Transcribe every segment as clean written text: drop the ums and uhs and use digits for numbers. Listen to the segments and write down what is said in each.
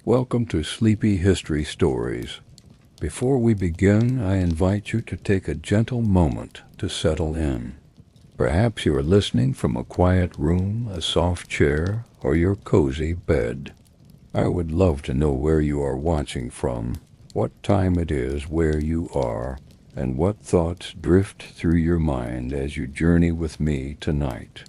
Welcome to Sleepy History Stories. Before we begin, I invite you to take a gentle moment to settle in. Perhaps you are listening from a quiet room, a soft chair, or your cozy bed. I would love to know where you are watching from, what time it is where you are, and what thoughts drift through your mind as you journey with me tonight.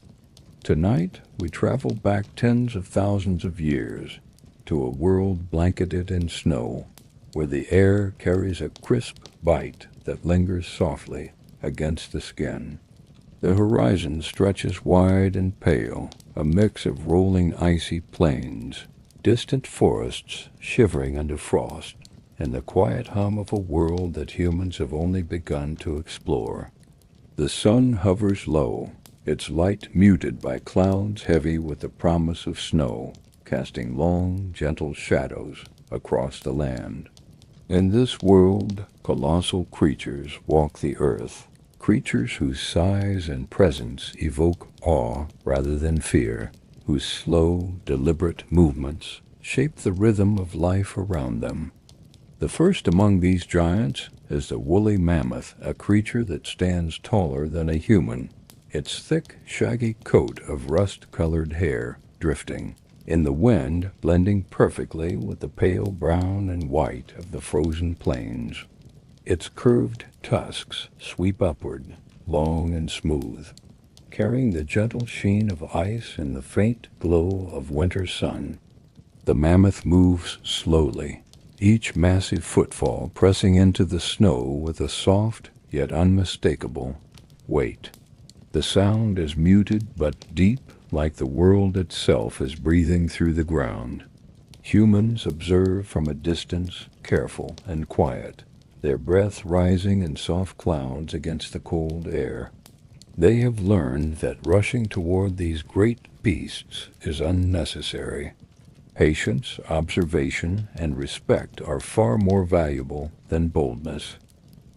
Tonight, we travel back tens of thousands of years to a world blanketed in snow, where the air carries a crisp bite that lingers softly against the skin. The horizon stretches wide and pale, a mix of rolling icy plains, distant forests shivering under frost, and the quiet hum of a world that humans have only begun to explore. The sun hovers low, its light muted by clouds heavy with the promise of snow, casting long, gentle shadows across the land. In this world, colossal creatures walk the earth, creatures whose size and presence evoke awe rather than fear, whose slow, deliberate movements shape the rhythm of life around them. The first among these giants is the woolly mammoth, a creature that stands taller than a human, its thick, shaggy coat of rust-colored hair drifting in the wind, blending perfectly with the pale brown and white of the frozen plains. Its curved tusks sweep upward, long and smooth, carrying the gentle sheen of ice and the faint glow of winter sun. The mammoth moves slowly, each massive footfall pressing into the snow with a soft yet unmistakable weight. The sound is muted but deep, like the world itself is breathing through the ground. Humans observe from a distance, careful and quiet, their breath rising in soft clouds against the cold air. They have learned that rushing toward these great beasts is unnecessary. Patience, observation, and respect are far more valuable than boldness.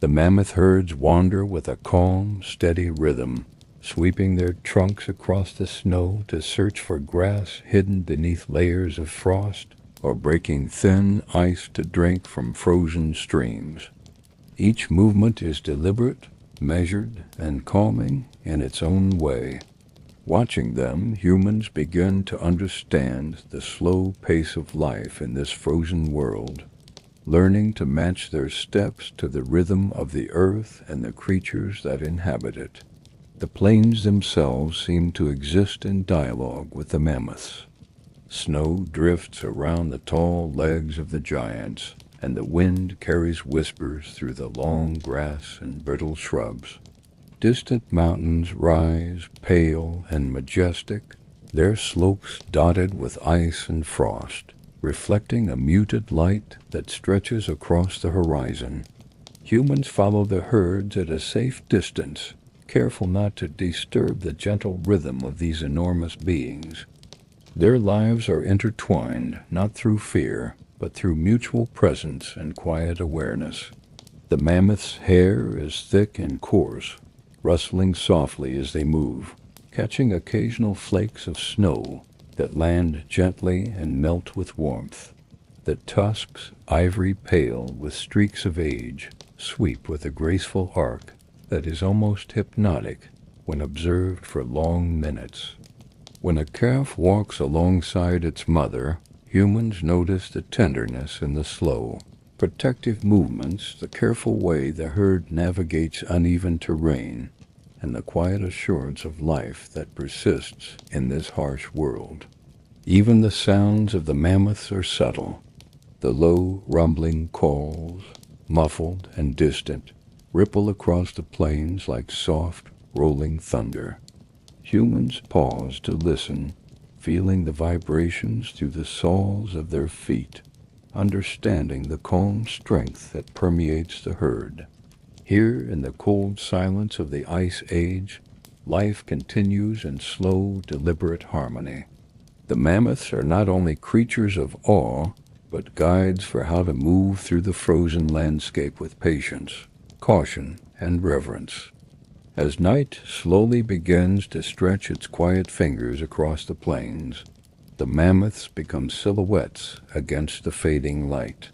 The mammoth herds wander with a calm, steady rhythm, sweeping their trunks across the snow to search for grass hidden beneath layers of frost, or breaking thin ice to drink from frozen streams. Each movement is deliberate, measured, and calming in its own way. Watching them, humans begin to understand the slow pace of life in this frozen world, learning to match their steps to the rhythm of the earth and the creatures that inhabit it. The plains themselves seem to exist in dialogue with the mammoths. Snow drifts around the tall legs of the giants, and the wind carries whispers through the long grass and brittle shrubs. Distant mountains rise, pale and majestic, their slopes dotted with ice and frost, reflecting a muted light that stretches across the horizon. Humans follow the herds at a safe distance, careful not to disturb the gentle rhythm of these enormous beings. Their lives are intertwined, not through fear, but through mutual presence and quiet awareness. The mammoth's hair is thick and coarse, rustling softly as they move, catching occasional flakes of snow that land gently and melt with warmth. The tusks, ivory pale with streaks of age, sweep with a graceful arc that is almost hypnotic when observed for long minutes. When a calf walks alongside its mother, humans notice the tenderness in the slow, protective movements, the careful way the herd navigates uneven terrain, and the quiet assurance of life that persists in this harsh world. Even the sounds of the mammoths are subtle. The low, rumbling calls, muffled and distant, ripple across the plains like soft, rolling thunder. Humans pause to listen, feeling the vibrations through the soles of their feet, understanding the calm strength that permeates the herd. Here, in the cold silence of the Ice Age, life continues in slow, deliberate harmony. The mammoths are not only creatures of awe, but guides for how to move through the frozen landscape with patience, caution, and reverence. As night slowly begins to stretch its quiet fingers across the plains, The mammoths become silhouettes against the fading light.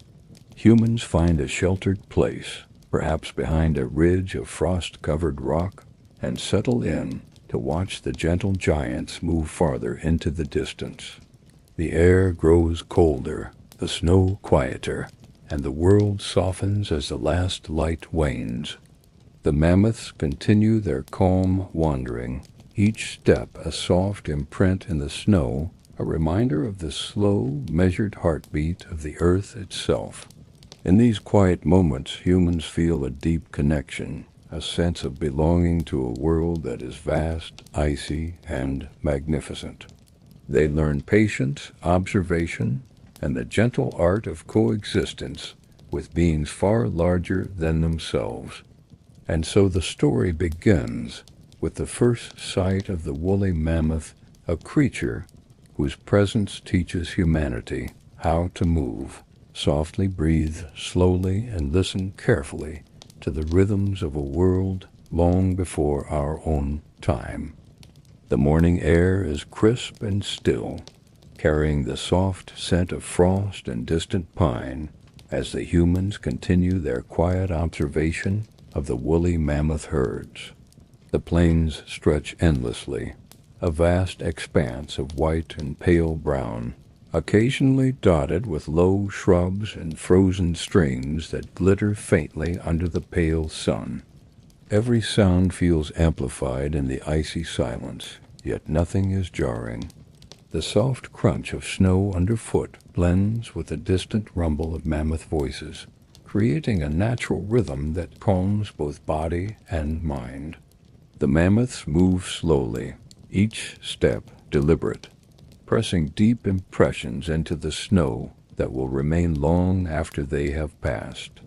Humans find a sheltered place, perhaps behind a ridge of frost-covered rock, and settle in to watch the gentle giants move farther into the distance. The air grows colder, the snow quieter, and the world softens as the last light wanes. The mammoths continue their calm wandering, each step a soft imprint in the snow, a reminder of the slow, measured heartbeat of the earth itself. In these quiet moments, humans feel a deep connection, a sense of belonging to a world that is vast, icy, and magnificent. They learn patience, observation, and the gentle art of coexistence with beings far larger than themselves. And so the story begins with the first sight of the woolly mammoth, a creature whose presence teaches humanity how to move. Softly breathe slowly and listen carefully to the rhythms of a world long before our own time. The morning air is crisp and still, carrying the soft scent of frost and distant pine as the humans continue their quiet observation of the woolly mammoth herds. The plains stretch endlessly, a vast expanse of white and pale brown, occasionally dotted with low shrubs and frozen streams that glitter faintly under the pale sun. Every sound feels amplified in the icy silence, yet nothing is jarring. The soft crunch of snow underfoot blends with the distant rumble of mammoth voices, creating a natural rhythm that calms both body and mind. The mammoths move slowly, each step deliberate, pressing deep impressions into the snow that will remain long after they have passed.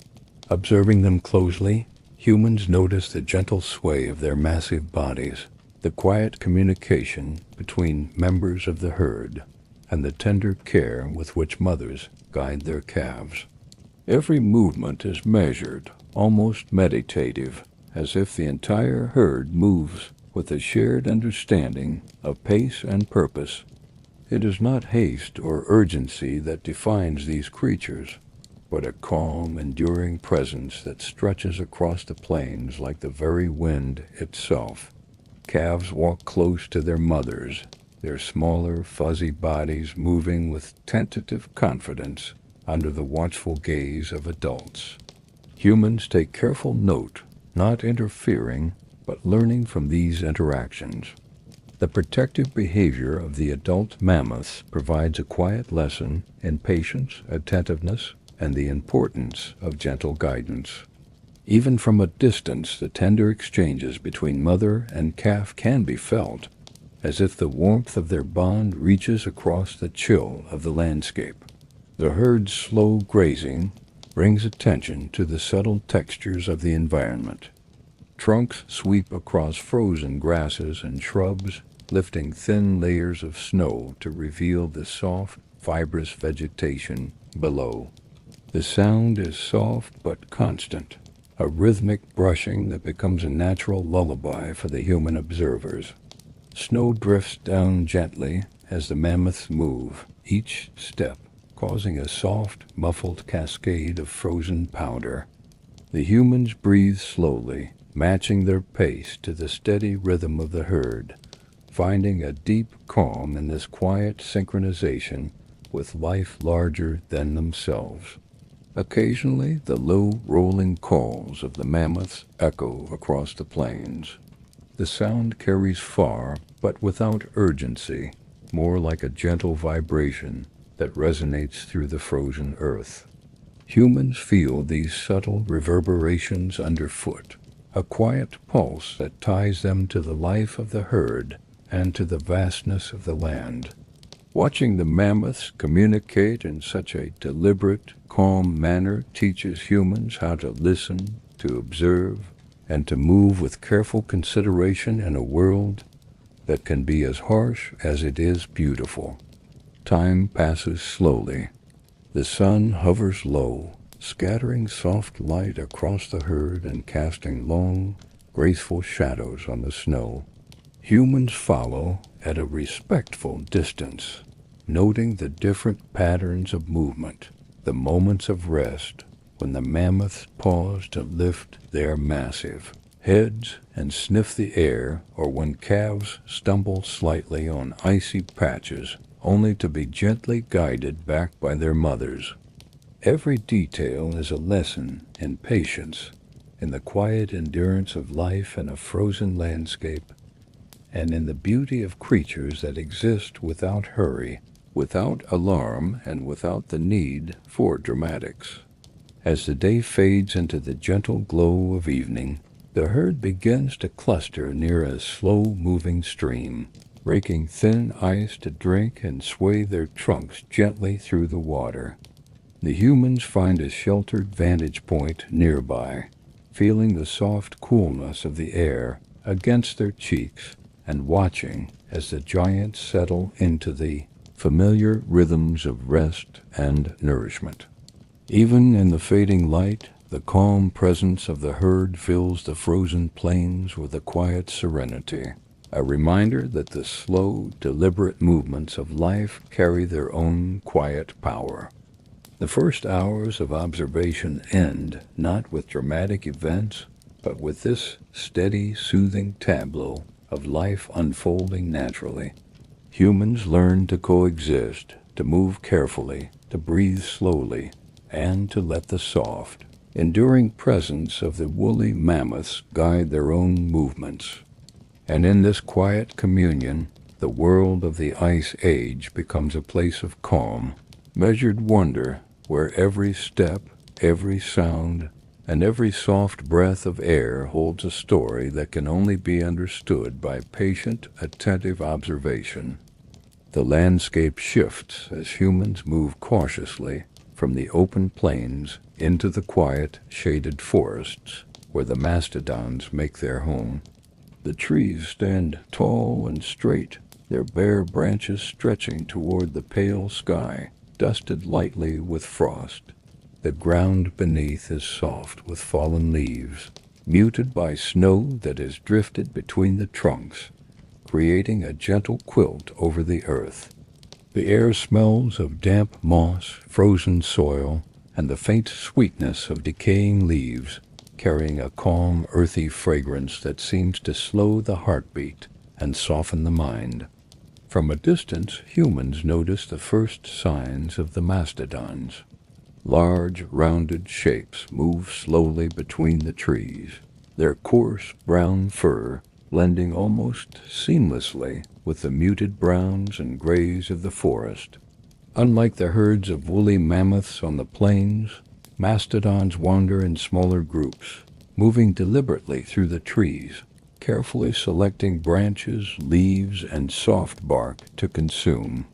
Observing them closely, humans notice the gentle sway of their massive bodies, the quiet communication between members of the herd, and the tender care with which mothers guide their calves. Every movement is measured, almost meditative, as if the entire herd moves with a shared understanding of pace and purpose. It is not haste or urgency that defines these creatures, but a calm, enduring presence that stretches across the plains like the very wind itself. Calves walk close to their mothers, their smaller, fuzzy bodies moving with tentative confidence under the watchful gaze of adults. Humans take careful note, not interfering, but learning from these interactions. The protective behavior of the adult mammoths provides a quiet lesson in patience, attentiveness, and the importance of gentle guidance. Even from a distance, the tender exchanges between mother and calf can be felt, as if the warmth of their bond reaches across the chill of the landscape. The herd's slow grazing brings attention to the subtle textures of the environment. Trunks sweep across frozen grasses and shrubs, lifting thin layers of snow to reveal the soft, fibrous vegetation below. The sound is soft but constant, a rhythmic brushing that becomes a natural lullaby for the human observers. Snow drifts down gently as the mammoths move, each step causing a soft, muffled cascade of frozen powder. The humans breathe slowly, matching their pace to the steady rhythm of the herd, finding a deep calm in this quiet synchronization with life larger than themselves. Occasionally, the low, rolling calls of the mammoths echo across the plains. The sound carries far, but without urgency, more like a gentle vibration that resonates through the frozen earth. Humans feel these subtle reverberations underfoot, a quiet pulse that ties them to the life of the herd and to the vastness of the land. Watching the mammoths communicate in such a deliberate, calm manner teaches humans how to listen, to observe, and to move with careful consideration in a world that can be as harsh as it is beautiful. Time passes slowly. The sun hovers low, scattering soft light across the herd and casting long, graceful shadows on the snow. Humans follow at a respectful distance, noting the different patterns of movement, the moments of rest when the mammoths pause to lift their massive heads and sniff the air, or when calves stumble slightly on icy patches only to be gently guided back by their mothers. Every detail is a lesson in patience, in the quiet endurance of life in a frozen landscape, and in the beauty of creatures that exist without hurry, without alarm, and without the need for dramatics. As the day fades into the gentle glow of evening, the herd begins to cluster near a slow-moving stream, raking thin ice to drink and sway their trunks gently through the water. The humans find a sheltered vantage point nearby, feeling the soft coolness of the air against their cheeks and watching as the giants settle into the familiar rhythms of rest and nourishment. Even in the fading light, the calm presence of the herd fills the frozen plains with a quiet serenity, a reminder that the slow, deliberate movements of life carry their own quiet power. The first hours of observation end not with dramatic events, but with this steady, soothing tableau of life unfolding naturally. Humans learn to coexist, to move carefully, to breathe slowly, and to let the soft, enduring presence of the woolly mammoths guide their own movements. And in this quiet communion, the world of the Ice Age becomes a place of calm, measured wonder, where every step, every sound, and every soft breath of air holds a story that can only be understood by patient, attentive observation. The landscape shifts as humans move cautiously from the open plains into the quiet, shaded forests where the mastodons make their home. The trees stand tall and straight, their bare branches stretching toward the pale sky, dusted lightly with frost. The ground beneath is soft with fallen leaves, muted by snow that has drifted between the trunks, creating a gentle quilt over the earth. The air smells of damp moss, frozen soil, and the faint sweetness of decaying leaves, carrying a calm, earthy fragrance that seems to slow the heartbeat and soften the mind. From a distance, humans notice the first signs of the mastodons. Large, rounded shapes move slowly between the trees, their coarse brown fur blending almost seamlessly with the muted browns and grays of the forest. Unlike the herds of woolly mammoths on the plains, mastodons wander in smaller groups, moving deliberately through the trees, carefully selecting branches, leaves, and soft bark to consume.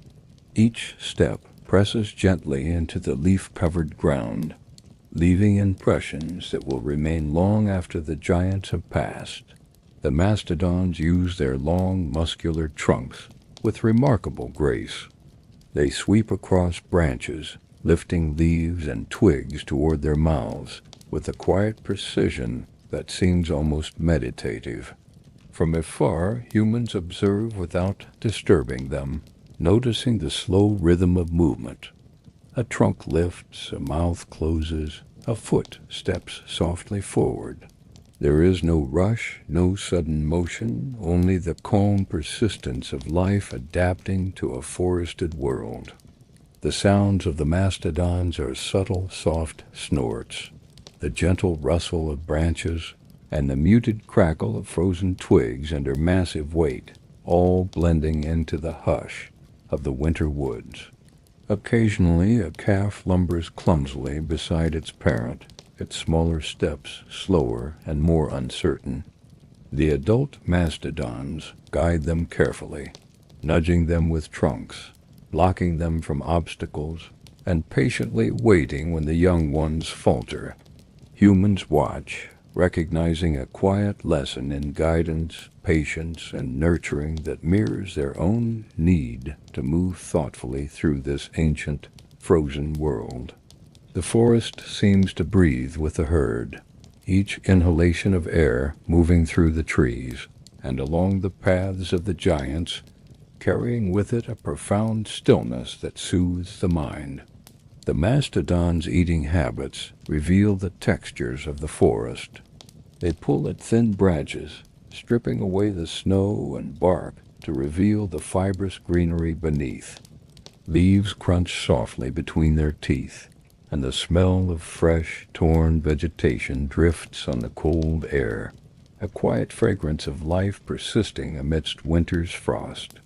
Each step presses gently into the leaf-covered ground, leaving impressions that will remain long after the giants have passed. The mastodons use their long, muscular trunks with remarkable grace. They sweep across branches, lifting leaves and twigs toward their mouths with a quiet precision that seems almost meditative. From afar, humans observe without disturbing them, noticing the slow rhythm of movement. A trunk lifts, a mouth closes, a foot steps softly forward. There is no rush, no sudden motion, only the calm persistence of life adapting to a forested world. The sounds of the mastodons are subtle, soft snorts, the gentle rustle of branches, and the muted crackle of frozen twigs under massive weight, all blending into the hush of the winter woods. Occasionally, a calf lumbers clumsily beside its parent, its smaller steps slower and more uncertain. The adult mastodons guide them carefully, nudging them with trunks, blocking them from obstacles, and patiently waiting when the young ones falter. Humans watch, recognizing a quiet lesson in guidance, patience, and nurturing that mirrors their own need to move thoughtfully through this ancient, frozen world. The forest seems to breathe with the herd, each inhalation of air moving through the trees and along the paths of the giants, carrying with it a profound stillness that soothes the mind. The mastodons' eating habits reveal the textures of the forest. They pull at thin branches, stripping away the snow and bark to reveal the fibrous greenery beneath. Leaves crunch softly between their teeth, and the smell of fresh, torn vegetation drifts on the cold air, a quiet fragrance of life persisting amidst winter's frost.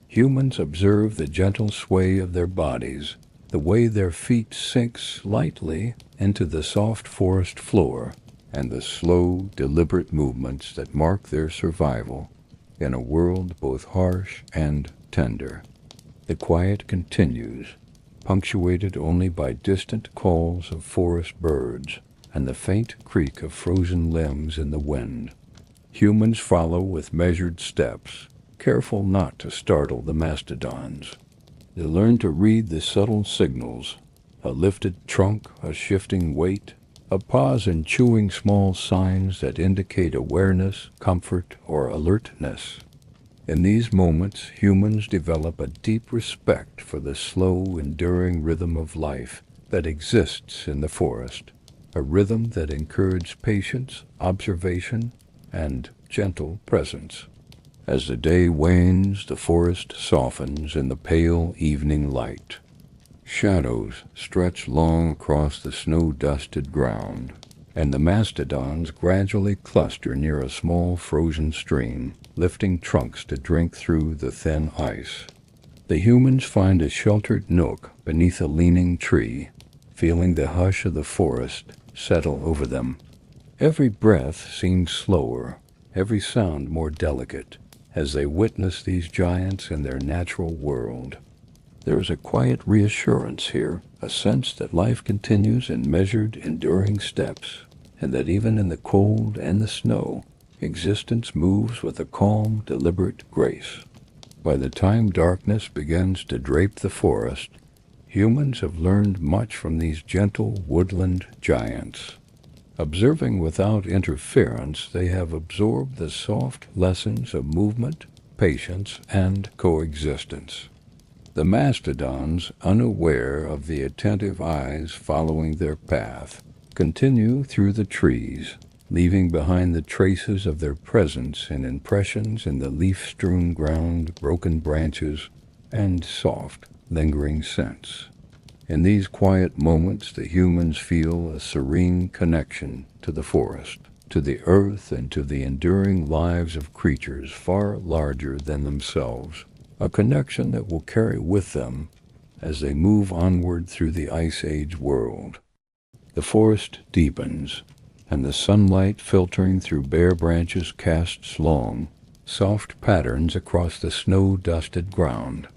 Humans observe the gentle sway of their bodies, the way their feet sink lightly into the soft forest floor, and the slow, deliberate movements that mark their survival in a world both harsh and tender. The quiet continues, punctuated only by distant calls of forest birds and the faint creak of frozen limbs in the wind. Humans follow with measured steps, careful not to startle the mastodons. They learn to read the subtle signals: a lifted trunk, a shifting weight, a pause in chewing, small signs that indicate awareness, comfort, or alertness. In these moments, humans develop a deep respect for the slow, enduring rhythm of life that exists in the forest, a rhythm that encourages patience, observation, and gentle presence. As the day wanes, the forest softens in the pale evening light. Shadows stretch long across the snow-dusted ground, and the mastodons gradually cluster near a small frozen stream, lifting trunks to drink through the thin ice. The humans find a sheltered nook beneath a leaning tree, feeling the hush of the forest settle over them. Every breath seems slower, every sound more delicate, as they witness these giants in their natural world. There is a quiet reassurance here, a sense that life continues in measured, enduring steps, and that even in the cold and the snow, existence moves with a calm, deliberate grace. By the time darkness begins to drape the forest, humans have learned much from these gentle woodland giants. Observing without interference, they have absorbed the soft lessons of movement, patience, and coexistence. The mastodons, unaware of the attentive eyes following their path, continue through the trees, leaving behind the traces of their presence and impressions in the leaf-strewn ground, broken branches, and soft, lingering scents. In these quiet moments, the humans feel a serene connection to the forest, to the earth, and to the enduring lives of creatures far larger than themselves, a connection that will carry with them as they move onward through the Ice Age world. The forest deepens, and the sunlight filtering through bare branches casts long, soft patterns across the snow-dusted ground.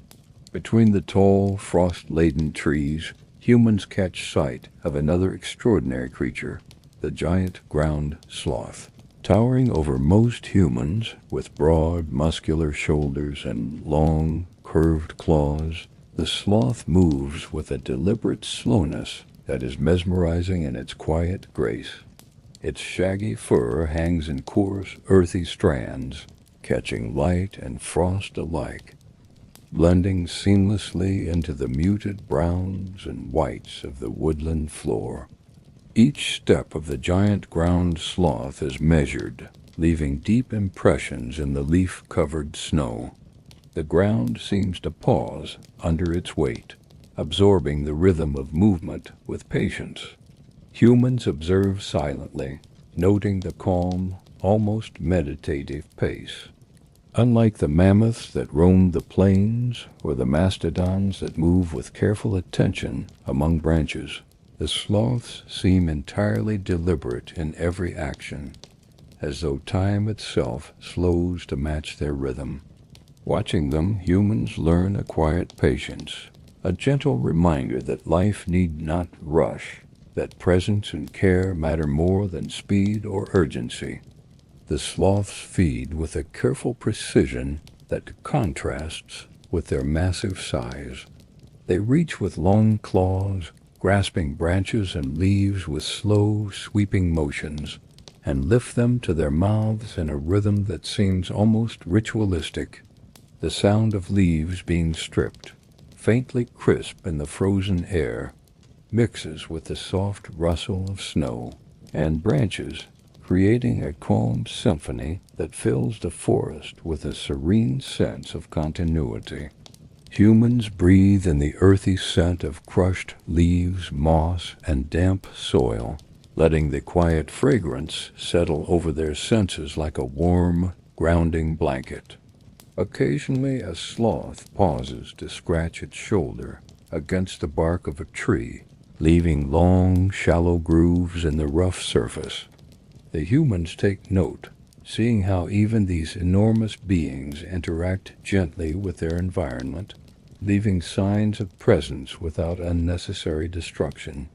Between the tall, frost-laden trees, humans catch sight of another extraordinary creature, the giant ground sloth. Towering over most humans, with broad, muscular shoulders and long, curved claws, the sloth moves with a deliberate slowness that is mesmerizing in its quiet grace. Its shaggy fur hangs in coarse, earthy strands, catching light and frost alike, blending seamlessly into the muted browns and whites of the woodland floor. Each step of the giant ground sloth is measured, leaving deep impressions in the leaf-covered snow. The ground seems to pause under its weight, absorbing the rhythm of movement with patience. Humans observe silently, noting the calm, almost meditative pace. Unlike the mammoths that roam the plains or the mastodons that move with careful attention among branches, the sloths seem entirely deliberate in every action, as though time itself slows to match their rhythm. Watching them, humans learn a quiet patience, a gentle reminder that life need not rush, that presence and care matter more than speed or urgency. The sloths feed with a careful precision that contrasts with their massive size. They reach with long claws, grasping branches and leaves with slow, sweeping motions, and lift them to their mouths in a rhythm that seems almost ritualistic. The sound of leaves being stripped, faintly crisp in the frozen air, mixes with the soft rustle of snow and branches, creating a calm symphony that fills the forest with a serene sense of continuity. Humans breathe in the earthy scent of crushed leaves, moss, and damp soil, letting the quiet fragrance settle over their senses like a warm, grounding blanket. Occasionally a sloth pauses to scratch its shoulder against the bark of a tree, leaving long, shallow grooves in the rough surface. The humans take note, seeing how even these enormous beings interact gently with their environment, leaving signs of presence without unnecessary destruction.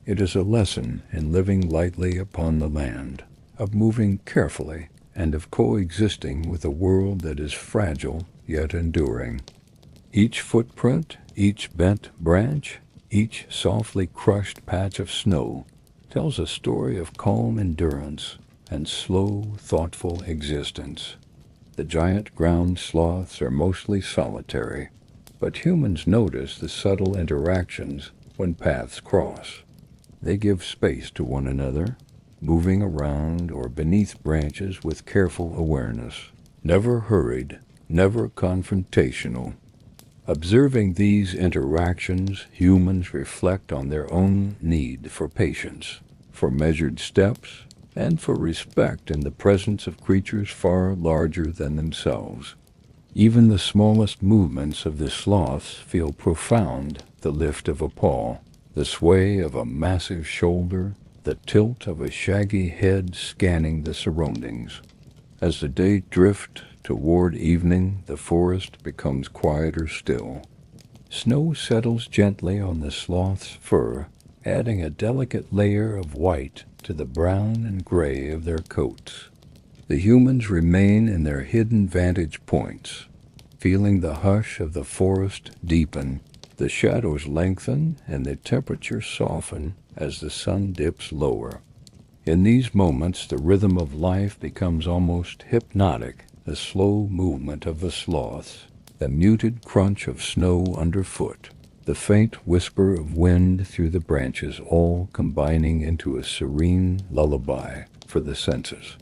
It is a lesson in living lightly upon the land, of moving carefully, and of coexisting with a world that is fragile yet enduring. Each footprint, each bent branch, each softly crushed patch of snow tells a story of calm endurance and slow, thoughtful existence. The giant ground sloths are mostly solitary, but humans notice the subtle interactions when paths cross. They give space to one another, moving around or beneath branches with careful awareness, never hurried, never confrontational. Observing these interactions, humans reflect on their own need for patience, for measured steps, and for respect in the presence of creatures far larger than themselves. Even the smallest movements of the sloths feel profound: the lift of a paw, the sway of a massive shoulder, the tilt of a shaggy head scanning the surroundings. As the day drifts toward evening, the forest becomes quieter still. Snow settles gently on the sloth's fur, adding a delicate layer of white to the brown and gray of their coats. The humans remain in their hidden vantage points, feeling the hush of the forest deepen, the shadows lengthen, and the temperature soften as the sun dips lower. In these moments, the rhythm of life becomes almost hypnotic, the slow movement of the sloths, the muted crunch of snow underfoot, the faint whisper of wind through the branches, all combining into a serene lullaby for the senses.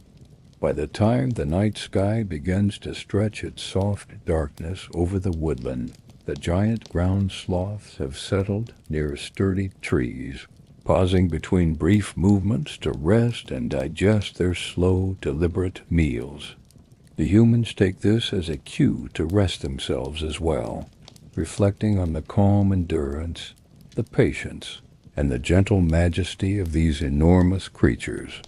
By the time the night sky begins to stretch its soft darkness over the woodland, the giant ground sloths have settled near sturdy trees, pausing between brief movements to rest and digest their slow, deliberate meals. The humans take this as a cue to rest themselves as well, reflecting on the calm endurance, the patience, and the gentle majesty of these enormous creatures.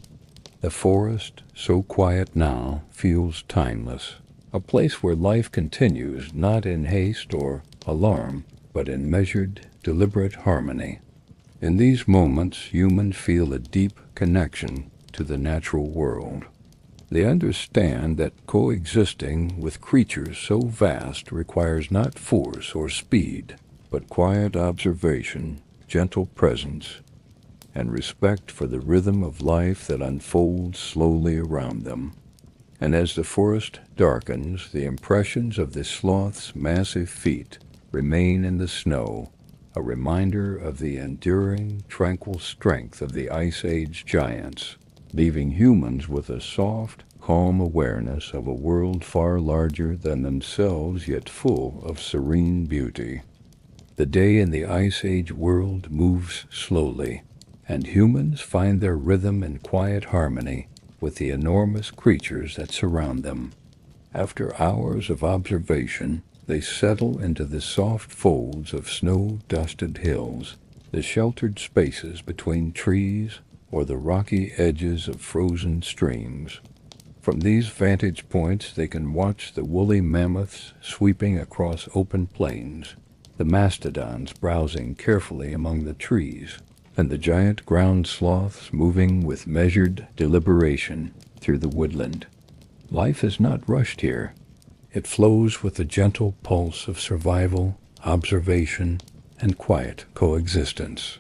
The forest, so quiet now, feels timeless, a place where life continues not in haste or alarm, but in measured, deliberate harmony. In these moments, humans feel a deep connection to the natural world. They understand that coexisting with creatures so vast requires not force or speed, but quiet observation, gentle presence, and respect for the rhythm of life that unfolds slowly around them. And as the forest darkens, the impressions of the sloth's massive feet remain in the snow, a reminder of the enduring, tranquil strength of the Ice Age giants, leaving humans with a soft, calm awareness of a world far larger than themselves yet full of serene beauty. The day in the Ice Age world moves slowly, and humans find their rhythm in quiet harmony with the enormous creatures that surround them. After hours of observation, they settle into the soft folds of snow-dusted hills, the sheltered spaces between trees, or the rocky edges of frozen streams. From these vantage points, they can watch the woolly mammoths sweeping across open plains, the mastodons browsing carefully among the trees, and the giant ground sloths moving with measured deliberation through the woodland. Life is not rushed here. It flows with the gentle pulse of survival, observation, and quiet coexistence.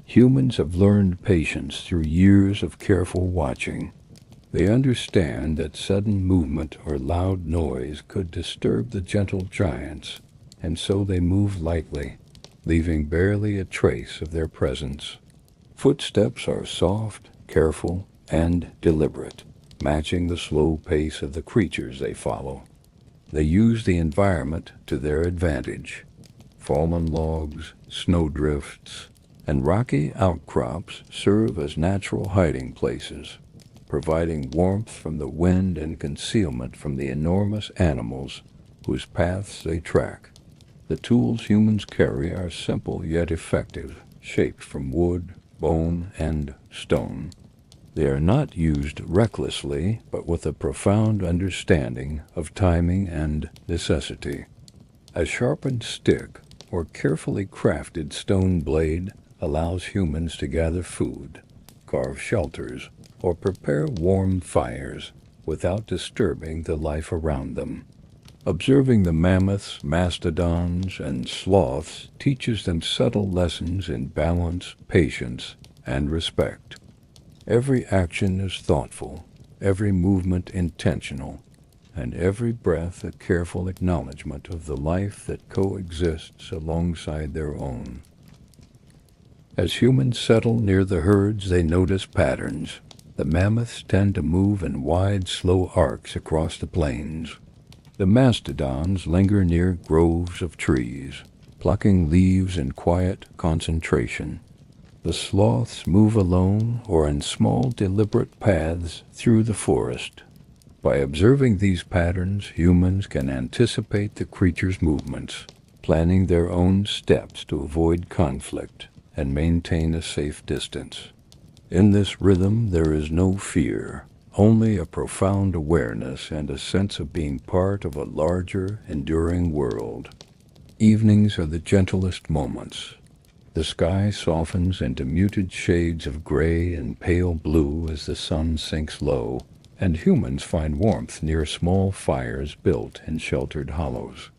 Humans have learned patience through years of careful watching. They understand that sudden movement or loud noise could disturb the gentle giants, and so they move lightly, leaving barely a trace of their presence. Footsteps are soft, careful, and deliberate, matching the slow pace of the creatures they follow. They use the environment to their advantage. Fallen logs, snowdrifts, and rocky outcrops serve as natural hiding places, providing warmth from the wind and concealment from the enormous animals whose paths they track. The tools humans carry are simple yet effective, shaped from wood, bone, and stone. They are not used recklessly, but with a profound understanding of timing and necessity. A sharpened stick or carefully crafted stone blade allows humans to gather food, carve shelters, or prepare warm fires without disturbing the life around them. Observing the mammoths, mastodons, and sloths teaches them subtle lessons in balance, patience, and respect. Every action is thoughtful, every movement intentional, and every breath a careful acknowledgement of the life that coexists alongside their own. As humans settle near the herds, they notice patterns. The mammoths tend to move in wide, slow arcs across the plains. The mastodons linger near groves of trees, plucking leaves in quiet concentration. The sloths move alone or in small, deliberate paths through the forest. By observing these patterns, humans can anticipate the creatures' movements, planning their own steps to avoid conflict and maintain a safe distance. In this rhythm there is no fear, only a profound awareness and a sense of being part of a larger, enduring world. Evenings are the gentlest moments. The sky softens into muted shades of gray and pale blue as the sun sinks low, and humans find warmth near small fires built in sheltered hollows.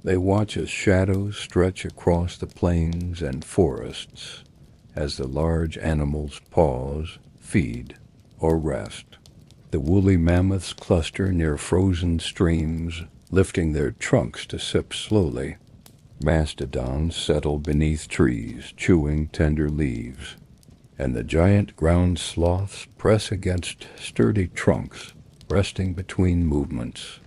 They watch as shadows stretch across the plains and forests, as the large animals pause, feed, or rest. The woolly mammoths cluster near frozen streams, lifting their trunks to sip slowly. Mastodons settle beneath trees, chewing tender leaves, and the giant ground sloths press against sturdy trunks, resting between movements.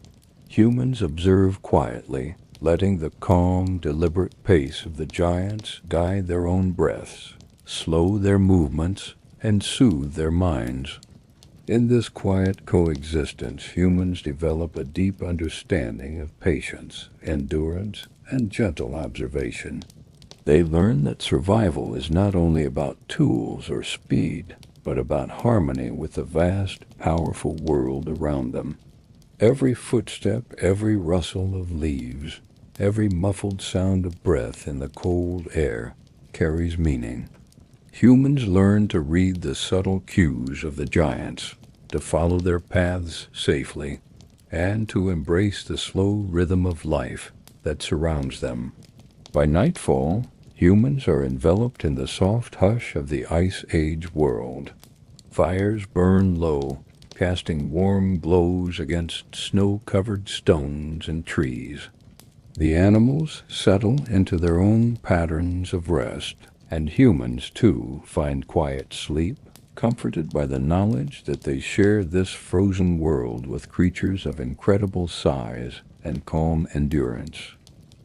Humans observe quietly, letting the calm, deliberate pace of the giants guide their own breaths, slow their movements, and soothe their minds. In this quiet coexistence, humans develop a deep understanding of patience, endurance, and gentle observation. They learn that survival is not only about tools or speed, but about harmony with the vast, powerful world around them. Every footstep, every rustle of leaves, every muffled sound of breath in the cold air carries meaning. Humans learn to read the subtle cues of the giants, to follow their paths safely, and to embrace the slow rhythm of life that surrounds them. By nightfall, humans are enveloped in the soft hush of the Ice Age world. Fires burn low, casting warm glows against snow-covered stones and trees. The animals settle into their own patterns of rest, and humans, too, find quiet sleep, comforted by the knowledge that they share this frozen world with creatures of incredible size and calm endurance.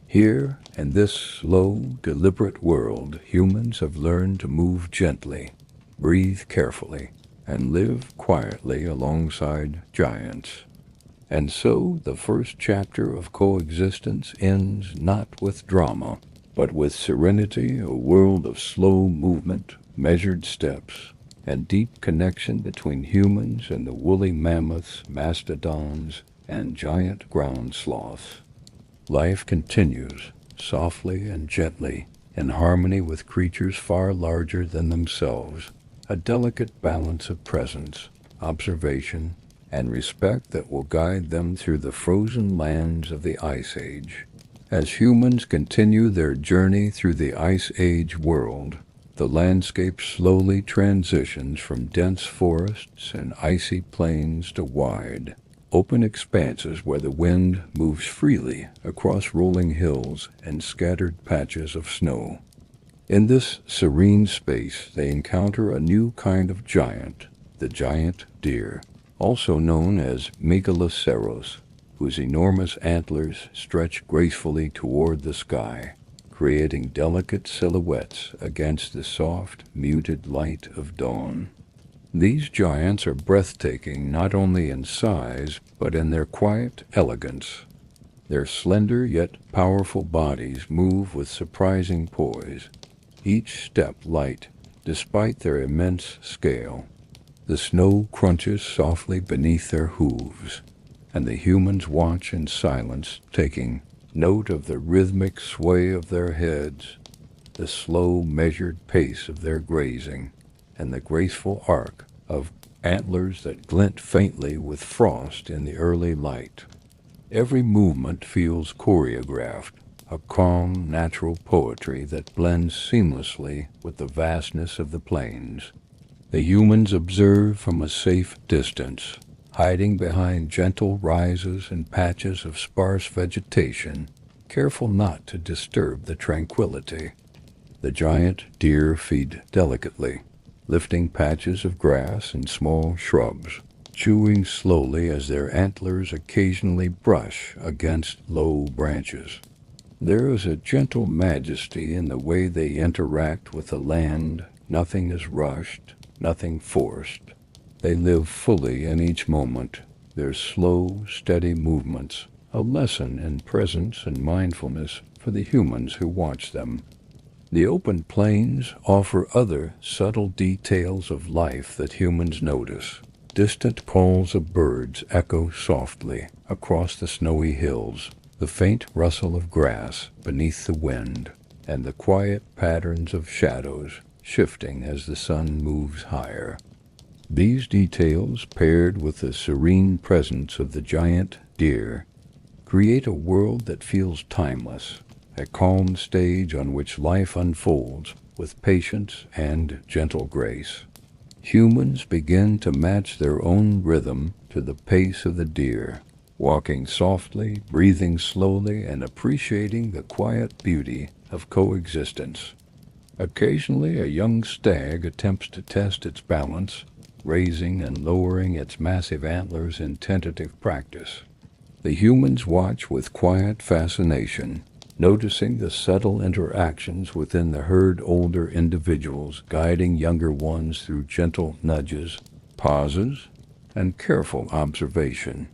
Here, in this slow, deliberate world, humans have learned to move gently, breathe carefully, and live quietly alongside giants. And so the first chapter of coexistence ends not with drama, but with serenity, a world of slow movement, measured steps, and deep connection between humans and the woolly mammoths, mastodons, and giant ground sloths. Life continues, softly and gently, in harmony with creatures far larger than themselves, a delicate balance of presence, observation, and respect that will guide them through the frozen lands of the Ice Age. As humans continue their journey through the Ice Age world, The landscape slowly transitions from dense forests and icy plains to wide, open expanses where the wind moves freely across rolling hills and scattered patches of snow. In this serene space, they encounter a new kind of giant, the giant deer, also known as megaloceros, whose enormous antlers stretch gracefully toward the sky, creating delicate silhouettes against the soft, muted light of dawn. These giants are breathtaking not only in size, but in their quiet elegance. Their slender yet powerful bodies move with surprising poise, each step light despite their immense scale. The snow crunches softly beneath their hooves, and the humans watch in silence, taking note of the rhythmic sway of their heads, the slow, measured pace of their grazing, and the graceful arc of antlers that glint faintly with frost in the early light. Every movement feels choreographed, a calm, natural poetry that blends seamlessly with the vastness of the plains. The humans observe from a safe distance, hiding behind gentle rises and patches of sparse vegetation, careful not to disturb the tranquility. The giant deer feed delicately, lifting patches of grass and small shrubs, chewing slowly as their antlers occasionally brush against low branches. There is a gentle majesty in the way they interact with the land. Nothing is rushed, nothing forced. They live fully in each moment, their slow, steady movements, a lesson in presence and mindfulness for the humans who watch them. The open plains offer other subtle details of life that humans notice. Distant calls of birds echo softly across the snowy hills, the faint rustle of grass beneath the wind, and the quiet patterns of shadows shifting as the sun moves higher. These details, paired with the serene presence of the giant deer, create a world that feels timeless, a calm stage on which life unfolds with patience and gentle grace. Humans begin to match their own rhythm to the pace of the deer, walking softly, breathing slowly, and appreciating the quiet beauty of coexistence. Occasionally, a young stag attempts to test its balance, raising and lowering its massive antlers in tentative practice. The humans watch with quiet fascination, noticing the subtle interactions within the herd, older individuals guiding younger ones through gentle nudges, pauses, and careful observation.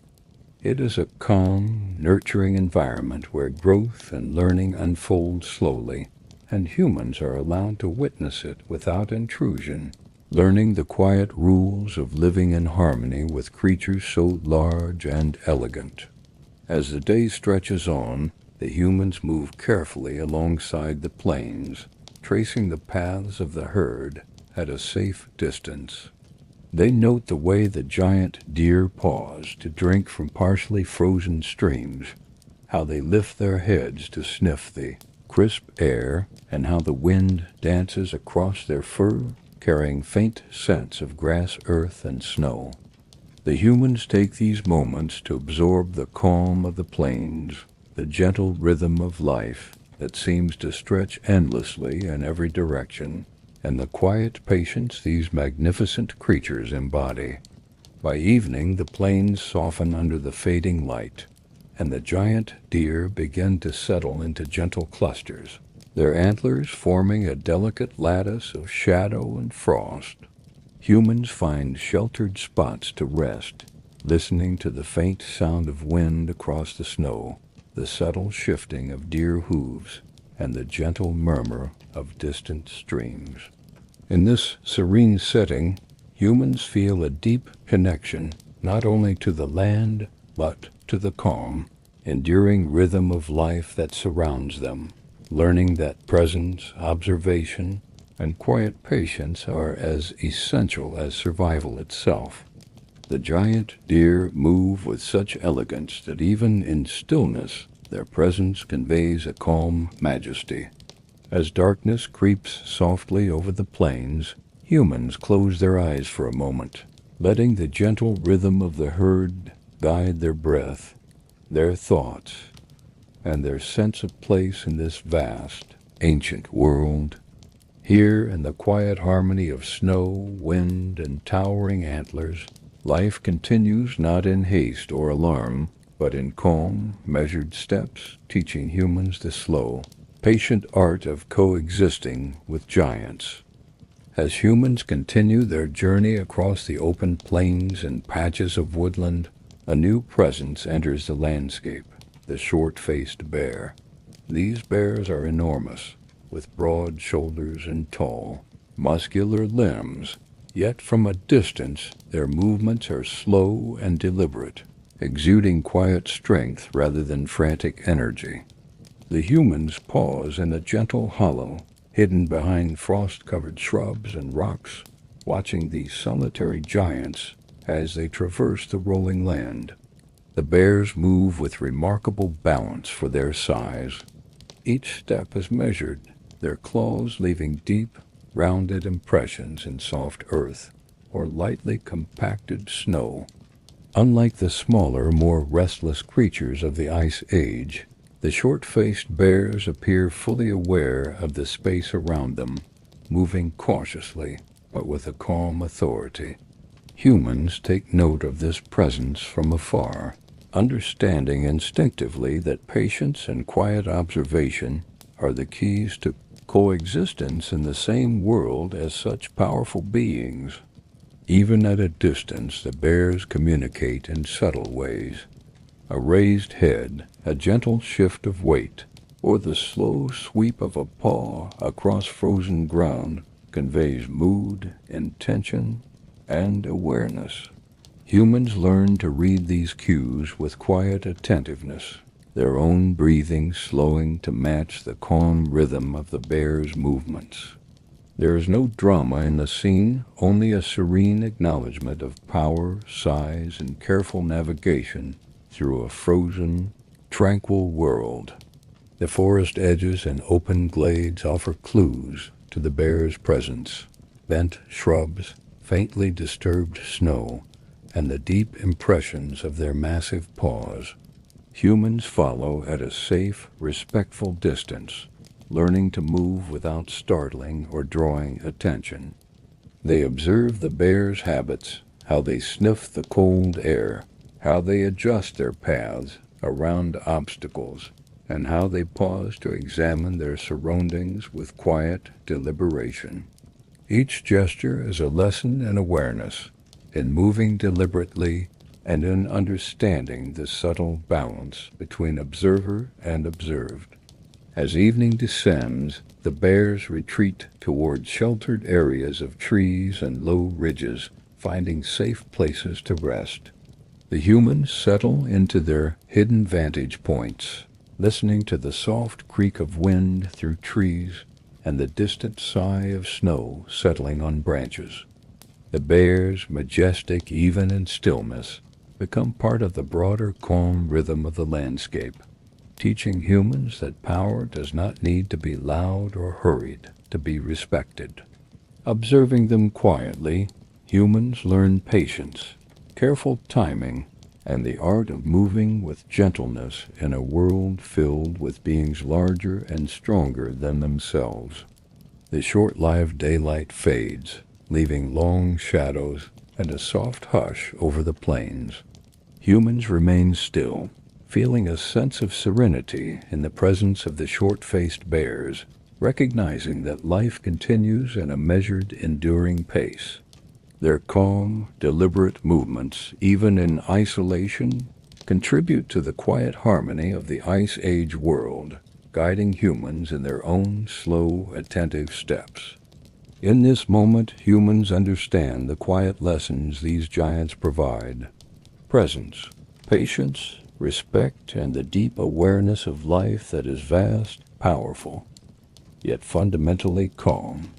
It is a calm, nurturing environment where growth and learning unfold slowly, and humans are allowed to witness it without intrusion, learning the quiet rules of living in harmony with creatures so large and elegant. As the day stretches on, the humans move carefully alongside the plains, tracing the paths of the herd at a safe distance. They note the way the giant deer pause to drink from partially frozen streams, how they lift their heads to sniff the crisp air, and how the wind dances across their fur, carrying faint scents of grass, earth, and snow. The humans take these moments to absorb the calm of the plains, the gentle rhythm of life that seems to stretch endlessly in every direction, and the quiet patience these magnificent creatures embody. By evening, the plains soften under the fading light, and the giant deer begin to settle into gentle clusters, their antlers forming a delicate lattice of shadow and frost. Humans find sheltered spots to rest, listening to the faint sound of wind across the snow, the subtle shifting of deer hooves, and the gentle murmur of distant streams. In this serene setting, humans feel a deep connection not only to the land, but to the calm, enduring rhythm of life that surrounds them, learning that presence, observation, and quiet patience are as essential as survival itself. The giant deer move with such elegance that even in stillness their presence conveys a calm majesty. As darkness creeps softly over the plains, humans close their eyes for a moment, letting the gentle rhythm of the herd guide their breath, their thoughts, and their sense of place in this vast, ancient world. Here, in the quiet harmony of snow, wind, and towering antlers, life continues not in haste or alarm, but in calm, measured steps, teaching humans the slow, patient art of coexisting with giants. As humans continue their journey across the open plains and patches of woodland, a new presence enters the landscape, the short-faced bear. These bears are enormous, with broad shoulders and tall, muscular limbs, yet from a distance their movements are slow and deliberate, exuding quiet strength rather than frantic energy. The humans pause in a gentle hollow, hidden behind frost-covered shrubs and rocks, watching these solitary giants as they traverse the rolling land. The bears move with remarkable balance for their size. Each step is measured, their claws leaving deep, rounded impressions in soft earth or lightly compacted snow. Unlike the smaller, more restless creatures of the Ice Age, the short-faced bears appear fully aware of the space around them, moving cautiously but with a calm authority. Humans take note of this presence from afar, understanding instinctively that patience and quiet observation are the keys to coexistence in the same world as such powerful beings. Even at a distance, the bears communicate in subtle ways. A raised head, a gentle shift of weight, or the slow sweep of a paw across frozen ground conveys mood, intention, and awareness. Humans learn to read these cues with quiet attentiveness, their own breathing slowing to match the calm rhythm of the bear's movements. There is no drama in the scene, only a serene acknowledgement of power, size, and careful navigation through a frozen, tranquil world. The forest edges and open glades offer clues to the bear's presence. Bent shrubs, faintly disturbed snow, and the deep impressions of their massive paws. Humans follow at a safe, respectful distance, learning to move without startling or drawing attention. They observe the bear's habits, how they sniff the cold air, how they adjust their paths around obstacles, and how they pause to examine their surroundings with quiet deliberation. Each gesture is a lesson in awareness, in moving deliberately, and in understanding the subtle balance between observer and observed. As evening descends, the bears retreat toward sheltered areas of trees and low ridges, finding safe places to rest. The humans settle into their hidden vantage points, listening to the soft creak of wind through trees and the distant sigh of snow settling on branches. The bears, majestic even in stillness, become part of the broader calm rhythm of the landscape, teaching humans that power does not need to be loud or hurried to be respected. Observing them quietly, humans learn patience, careful timing, and the art of moving with gentleness in a world filled with beings larger and stronger than themselves. The short-lived daylight fades, leaving long shadows and a soft hush over the plains. Humans remain still, feeling a sense of serenity in the presence of the short-faced bears, recognizing that life continues in a measured, enduring pace. Their calm, deliberate movements, even in isolation, contribute to the quiet harmony of the Ice Age world, guiding humans in their own slow, attentive steps. In this moment, humans understand the quiet lessons these giants provide. Presence, patience, respect, and the deep awareness of life that is vast, powerful, yet fundamentally calm.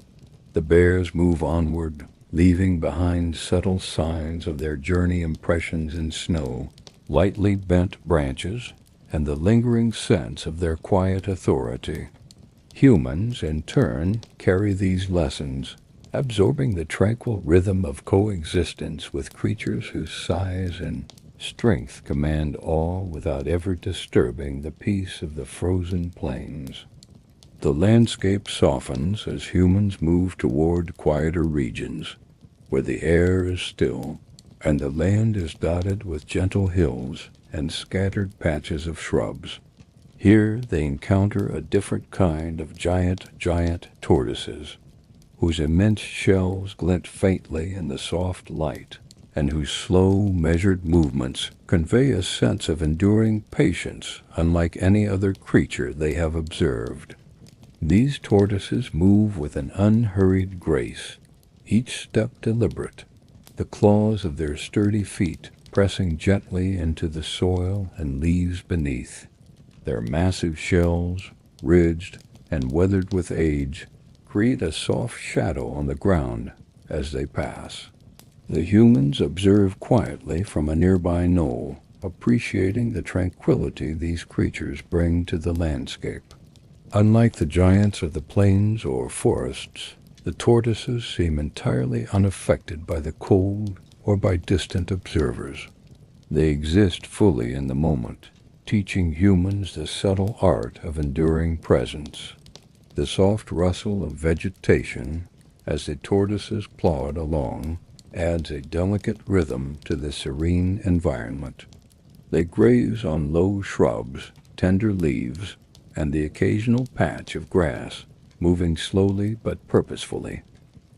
The bears move onward, leaving behind subtle signs of their journey impressions in snow, lightly bent branches, and the lingering sense of their quiet authority. Humans, in turn, carry these lessons, absorbing the tranquil rhythm of coexistence with creatures whose size and strength command awe without ever disturbing the peace of the frozen plains. The landscape softens as humans move toward quieter regions, where the air is still and the land is dotted with gentle hills and scattered patches of shrubs. Here they encounter a different kind of giant tortoises, whose immense shells glint faintly in the soft light, and whose slow, measured movements convey a sense of enduring patience unlike any other creature they have observed. These tortoises move with an unhurried grace, each step deliberate, the claws of their sturdy feet pressing gently into the soil and leaves beneath. Their massive shells, ridged and weathered with age, create a soft shadow on the ground as they pass. The humans observe quietly from a nearby knoll, appreciating the tranquility these creatures bring to the landscape. Unlike the giants of the plains or forests, the tortoises seem entirely unaffected by the cold or by distant observers. They exist fully in the moment, teaching humans the subtle art of enduring presence. The soft rustle of vegetation as the tortoises plod along adds a delicate rhythm to the serene environment. They graze on low shrubs, tender leaves, and the occasional patch of grass, moving slowly but purposefully.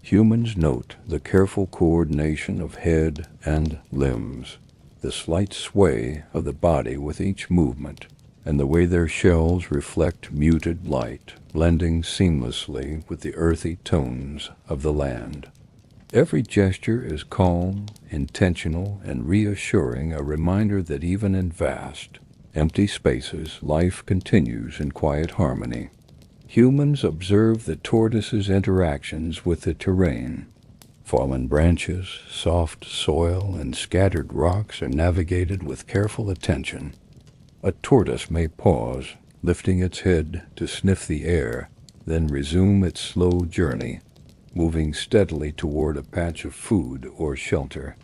Humans note the careful coordination of head and limbs, the slight sway of the body with each movement, and the way their shells reflect muted light, blending seamlessly with the earthy tones of the land. Every gesture is calm, intentional, and reassuring, a reminder that even in vast, empty spaces, life continues in quiet harmony. Humans observe the tortoises' interactions with the terrain. Fallen branches, soft soil, and scattered rocks are navigated with careful attention. A tortoise may pause, lifting its head to sniff the air, then resume its slow journey, moving steadily toward a patch of food or shelter.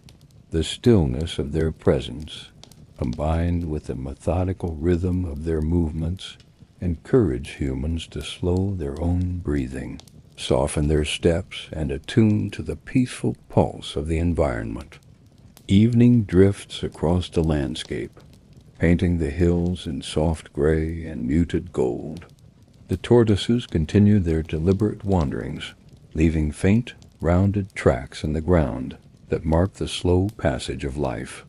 The stillness of their presence, combined with the methodical rhythm of their movements, encourage humans to slow their own breathing, soften their steps, and attune to the peaceful pulse of the environment. Evening drifts across the landscape, painting the hills in soft gray and muted gold. The tortoises continue their deliberate wanderings, leaving faint, rounded tracks in the ground that mark the slow passage of life.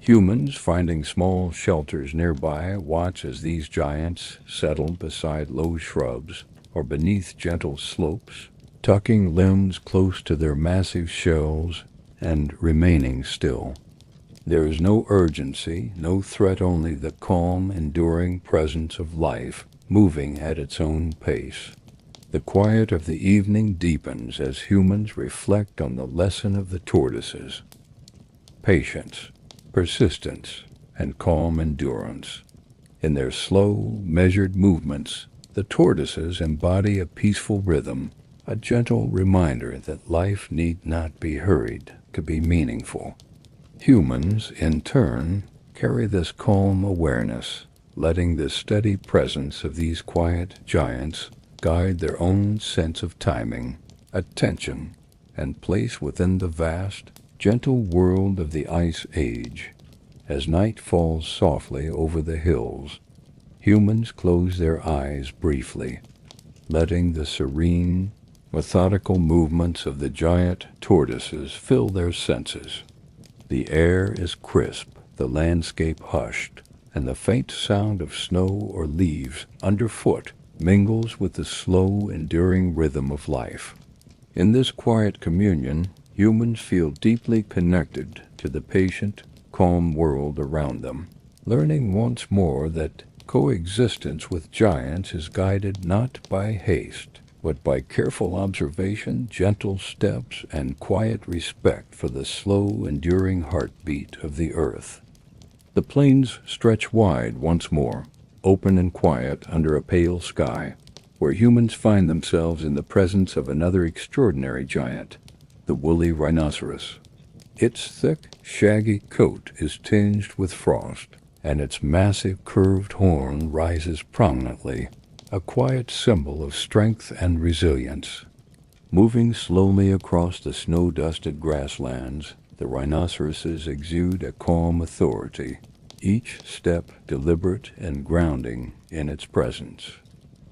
Humans, finding small shelters nearby, watch as these giants settle beside low shrubs or beneath gentle slopes, tucking limbs close to their massive shells and remaining still. There is no urgency, no threat, only the calm, enduring presence of life, moving at its own pace. The quiet of the evening deepens as humans reflect on the lesson of the tortoises: patience, persistence, and calm endurance. In their slow, measured movements, the tortoises embody a peaceful rhythm, a gentle reminder that life need not be hurried to be meaningful. Humans, in turn, carry this calm awareness, letting the steady presence of these quiet giants guide their own sense of timing, attention, and place within the vast, gentle world of the Ice Age. As night falls softly over the hills, humans close their eyes briefly, letting the serene, methodical movements of the giant tortoises fill their senses. The air is crisp, the landscape hushed, and the faint sound of snow or leaves underfoot mingles with the slow, enduring rhythm of life. In this quiet communion, humans feel deeply connected to the patient, calm world around them, learning once more that coexistence with giants is guided not by haste, but by careful observation, gentle steps, and quiet respect for the slow, enduring heartbeat of the earth. The plains stretch wide once more, open and quiet under a pale sky. where humans find themselves in the presence of another extraordinary giant, the woolly rhinoceros. Its thick, shaggy coat is tinged with frost, and its massive curved horn rises prominently, a quiet symbol of strength and resilience. Moving slowly across the snow-dusted grasslands, the rhinoceroses exude a calm authority, each step deliberate and grounding in its presence.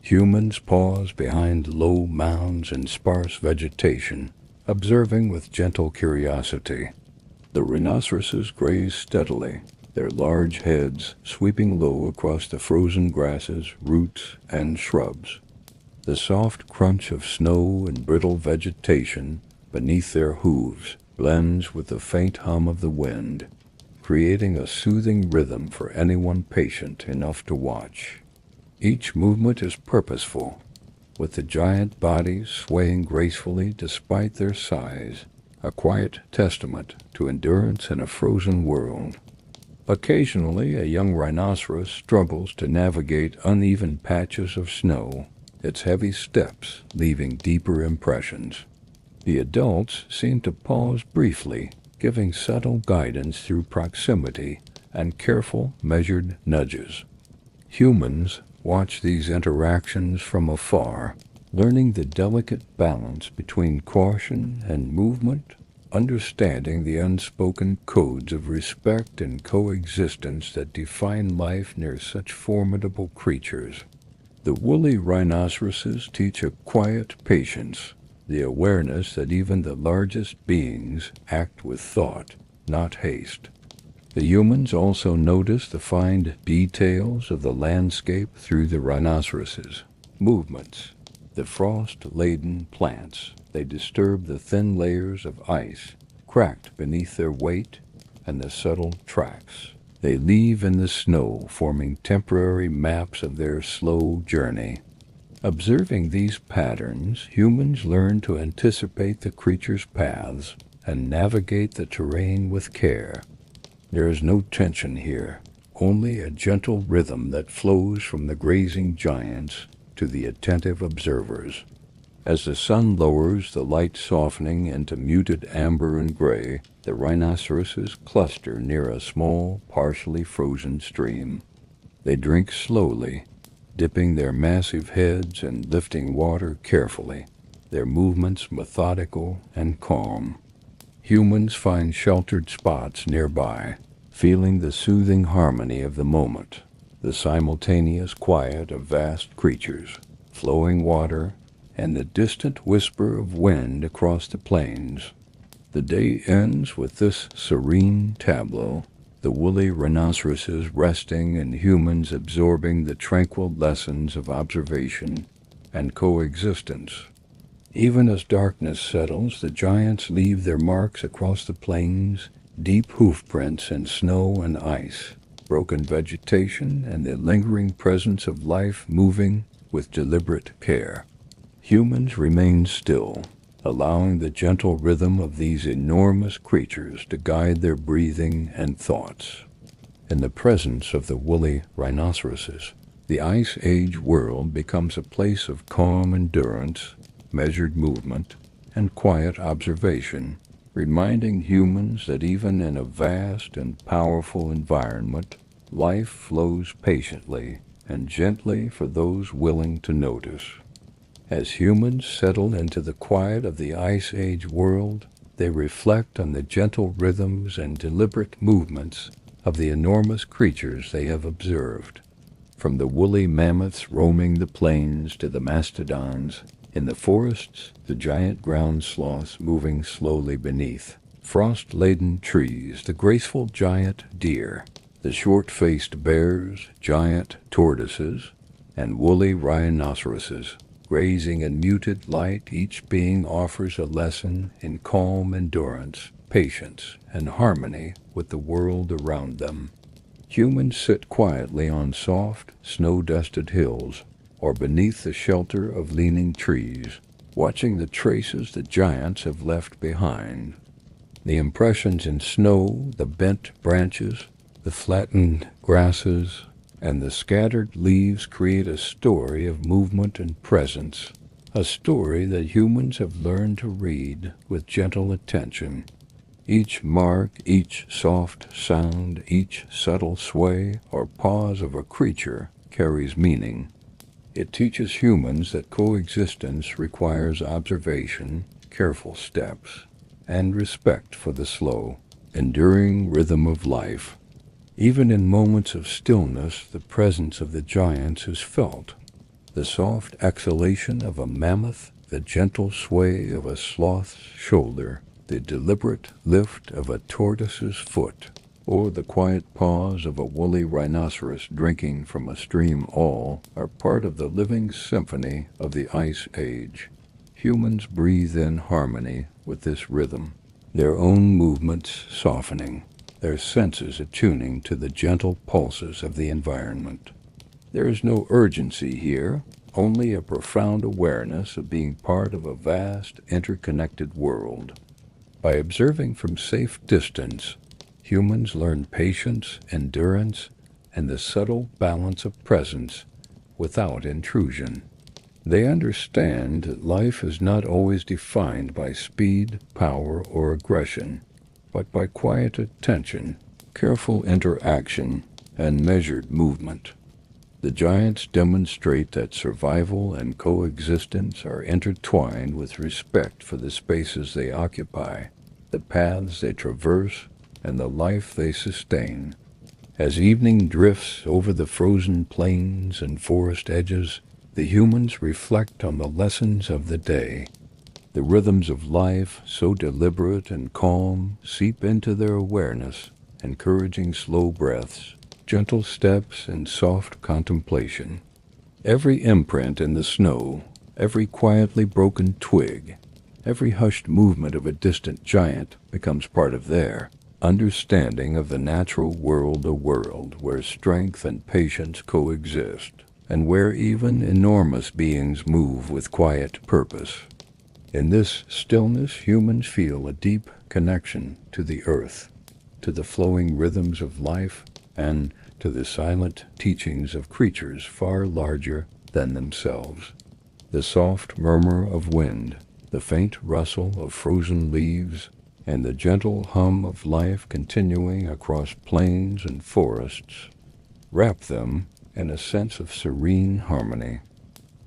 Humans pause behind low mounds and sparse vegetation, observing with gentle curiosity. The rhinoceroses graze steadily, their large heads sweeping low across the frozen grasses, roots, and shrubs. The soft crunch of snow and brittle vegetation beneath their hooves blends with the faint hum of the wind, creating a soothing rhythm for anyone patient enough to watch. Each movement is purposeful, with the giant bodies swaying gracefully despite their size, a quiet testament to endurance in a frozen world. Occasionally, a young rhinoceros struggles to navigate uneven patches of snow, its heavy steps leaving deeper impressions. The adults seem to pause briefly, giving subtle guidance through proximity and careful, measured nudges. Humans watch these interactions from afar, learning the delicate balance between caution and movement, understanding the unspoken codes of respect and coexistence that define life near such formidable creatures. The woolly rhinoceroses teach a quiet patience, the awareness that even the largest beings act with thought, not haste. The humans also notice the fine details of the landscape through the rhinoceroses' movements. The frost-laden plants, they disturb the thin layers of ice, cracked beneath their weight, and the subtle tracks they leave in the snow, forming temporary maps of their slow journey. Observing these patterns, humans learn to anticipate the creatures' paths and navigate the terrain with care. There is no tension here, only a gentle rhythm that flows from the grazing giants to the attentive observers. As the sun lowers, the light softening into muted amber and gray, the rhinoceroses cluster near a small, partially frozen stream. They drink slowly, dipping their massive heads and lifting water carefully, their movements methodical and calm. Humans find sheltered spots nearby, feeling the soothing harmony of the moment, the simultaneous quiet of vast creatures, flowing water, and the distant whisper of wind across the plains. The day ends with this serene tableau, the woolly rhinoceroses resting and humans absorbing the tranquil lessons of observation and coexistence. Even as darkness settles, the giants leave their marks across the plains, deep hoofprints in snow and ice, broken vegetation, and the lingering presence of life moving with deliberate care. Humans remain still, allowing the gentle rhythm of these enormous creatures to guide their breathing and thoughts. In the presence of the woolly rhinoceroses, the Ice Age world becomes a place of calm endurance, measured movement, and quiet observation, reminding humans that even in a vast and powerful environment, life flows patiently and gently for those willing to notice. As humans settle into the quiet of the Ice Age world, they reflect on the gentle rhythms and deliberate movements of the enormous creatures they have observed. From the woolly mammoths roaming the plains to the mastodons in the forests, the giant ground sloths moving slowly beneath frost-laden trees, the graceful giant deer, the short-faced bears, giant tortoises, and woolly rhinoceroses, grazing in muted light. Each being offers a lesson in calm endurance, patience, and harmony with the world around them. Humans sit quietly on soft, snow-dusted hills or beneath the shelter of leaning trees, watching the traces the giants have left behind. The impressions in snow, the bent branches, the flattened grasses, and the scattered leaves create a story of movement and presence, a story that humans have learned to read with gentle attention. Each mark, each soft sound, each subtle sway or pause of a creature carries meaning. It teaches humans that coexistence requires observation, careful steps, and respect for the slow, enduring rhythm of life. Even in moments of stillness, the presence of the giants is felt. The soft exhalation of a mammoth, the gentle sway of a sloth's shoulder, the deliberate lift of a tortoise's foot, or the quiet pause of a woolly rhinoceros drinking from a stream all are part of the living symphony of the Ice Age. Humans breathe in harmony with this rhythm, their own movements softening, their senses attuning to the gentle pulses of the environment. There is no urgency here, only a profound awareness of being part of a vast, interconnected world. By observing from safe distance, humans learn patience, endurance, and the subtle balance of presence without intrusion. They understand that life is not always defined by speed, power, or aggression, but by quiet attention, careful interaction, and measured movement. The giants demonstrate that survival and coexistence are intertwined with respect for the spaces they occupy, the paths they traverse, and the life they sustain. As evening drifts over the frozen plains and forest edges, the humans reflect on the lessons of the day. The rhythms of life, so deliberate and calm, seep into their awareness, encouraging slow breaths, gentle steps, and soft contemplation. Every imprint in the snow, every quietly broken twig, every hushed movement of a distant giant becomes part of their understanding of the natural world, a world where strength and patience coexist, and where even enormous beings move with quiet purpose. In this stillness, humans feel a deep connection to the earth, to the flowing rhythms of life, and to the silent teachings of creatures far larger than themselves. The soft murmur of wind, the faint rustle of frozen leaves, and the gentle hum of life continuing across plains and forests wrap them in a sense of serene harmony.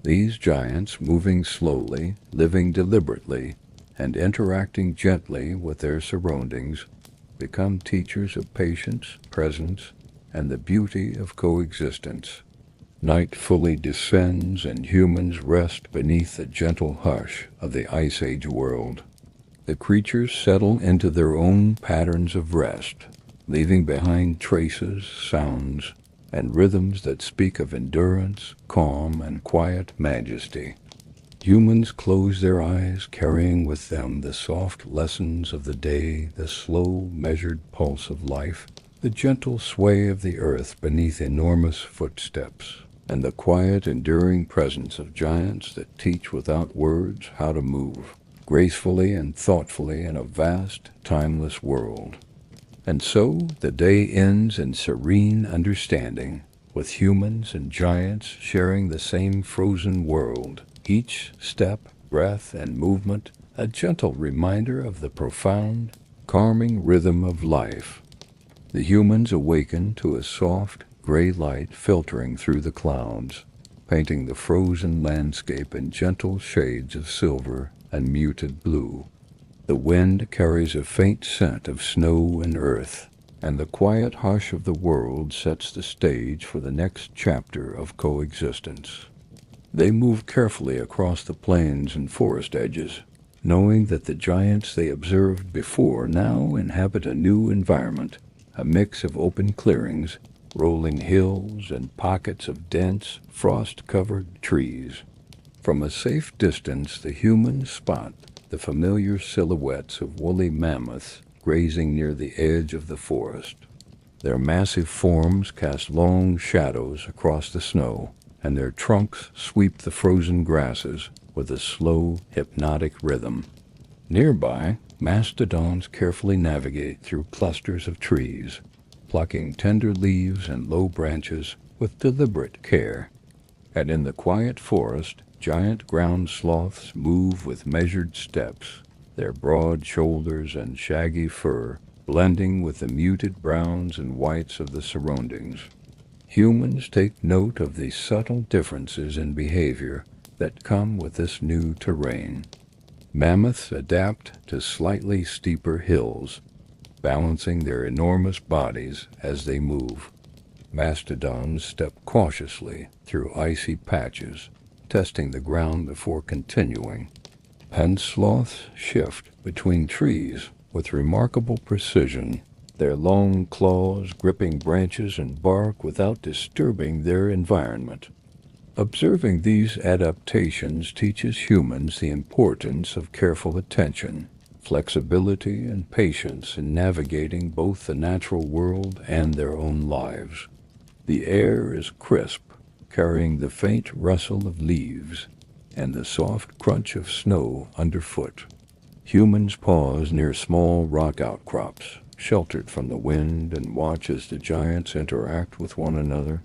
These giants, moving slowly, living deliberately, and interacting gently with their surroundings, become teachers of patience, presence, and the beauty of coexistence. Night fully descends, and humans rest beneath the gentle hush of the Ice Age world. The creatures settle into their own patterns of rest, leaving behind traces, sounds, and rhythms that speak of endurance, calm, and quiet majesty. Humans close their eyes, carrying with them the soft lessons of the day, the slow, measured pulse of life, the gentle sway of the earth beneath enormous footsteps, and the quiet, enduring presence of giants that teach without words how to move gracefully and thoughtfully in a vast, timeless world. And so the day ends in serene understanding, with humans and giants sharing the same frozen world, each step, breath, and movement a gentle reminder of the profound, calming rhythm of life. The humans awaken to a soft, gray light filtering through the clouds, painting the frozen landscape in gentle shades of silver and muted blue. The wind carries a faint scent of snow and earth, and the quiet hush of the world sets the stage for the next chapter of coexistence. They move carefully across the plains and forest edges, knowing that the giants they observed before now inhabit a new environment, a mix of open clearings, rolling hills, and pockets of dense, frost-covered trees. From a safe distance, the humans spot the familiar silhouettes of woolly mammoths grazing near the edge of the forest. Their massive forms cast long shadows across the snow, and their trunks sweep the frozen grasses with a slow, hypnotic rhythm. Nearby, mastodons carefully navigate through clusters of trees, plucking tender leaves and low branches with deliberate care. And in the quiet forest, giant ground sloths move with measured steps, their broad shoulders and shaggy fur blending with the muted browns and whites of the surroundings. Humans take note of the subtle differences in behavior that come with this new terrain. Mammoths adapt to slightly steeper hills, balancing their enormous bodies as they move. Mastodons step cautiously through icy patches, testing the ground before continuing. And sloths shift between trees with remarkable precision, their long claws gripping branches and bark without disturbing their environment. Observing these adaptations teaches humans the importance of careful attention, flexibility, and patience in navigating both the natural world and their own lives. The air is crisp, carrying the faint rustle of leaves and the soft crunch of snow underfoot. Humans pause near small rock outcrops, sheltered from the wind, and watch as the giants interact with one another.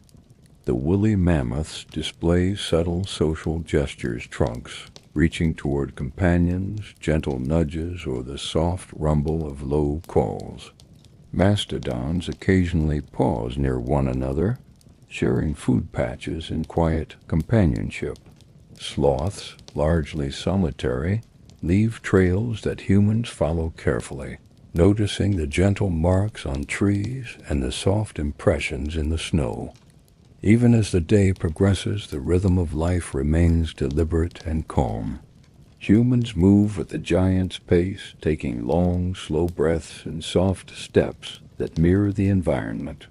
The woolly mammoths display subtle social gestures, trunks reaching toward companions, gentle nudges, or the soft rumble of low calls. Mastodons occasionally pause near one another, sharing food patches in quiet companionship. Sloths, largely solitary, leave trails that humans follow carefully, noticing the gentle marks on trees and the soft impressions in the snow. Even as the day progresses, the rhythm of life remains deliberate and calm. Humans move at the giant's pace, taking long, slow breaths and soft steps that mirror the environment.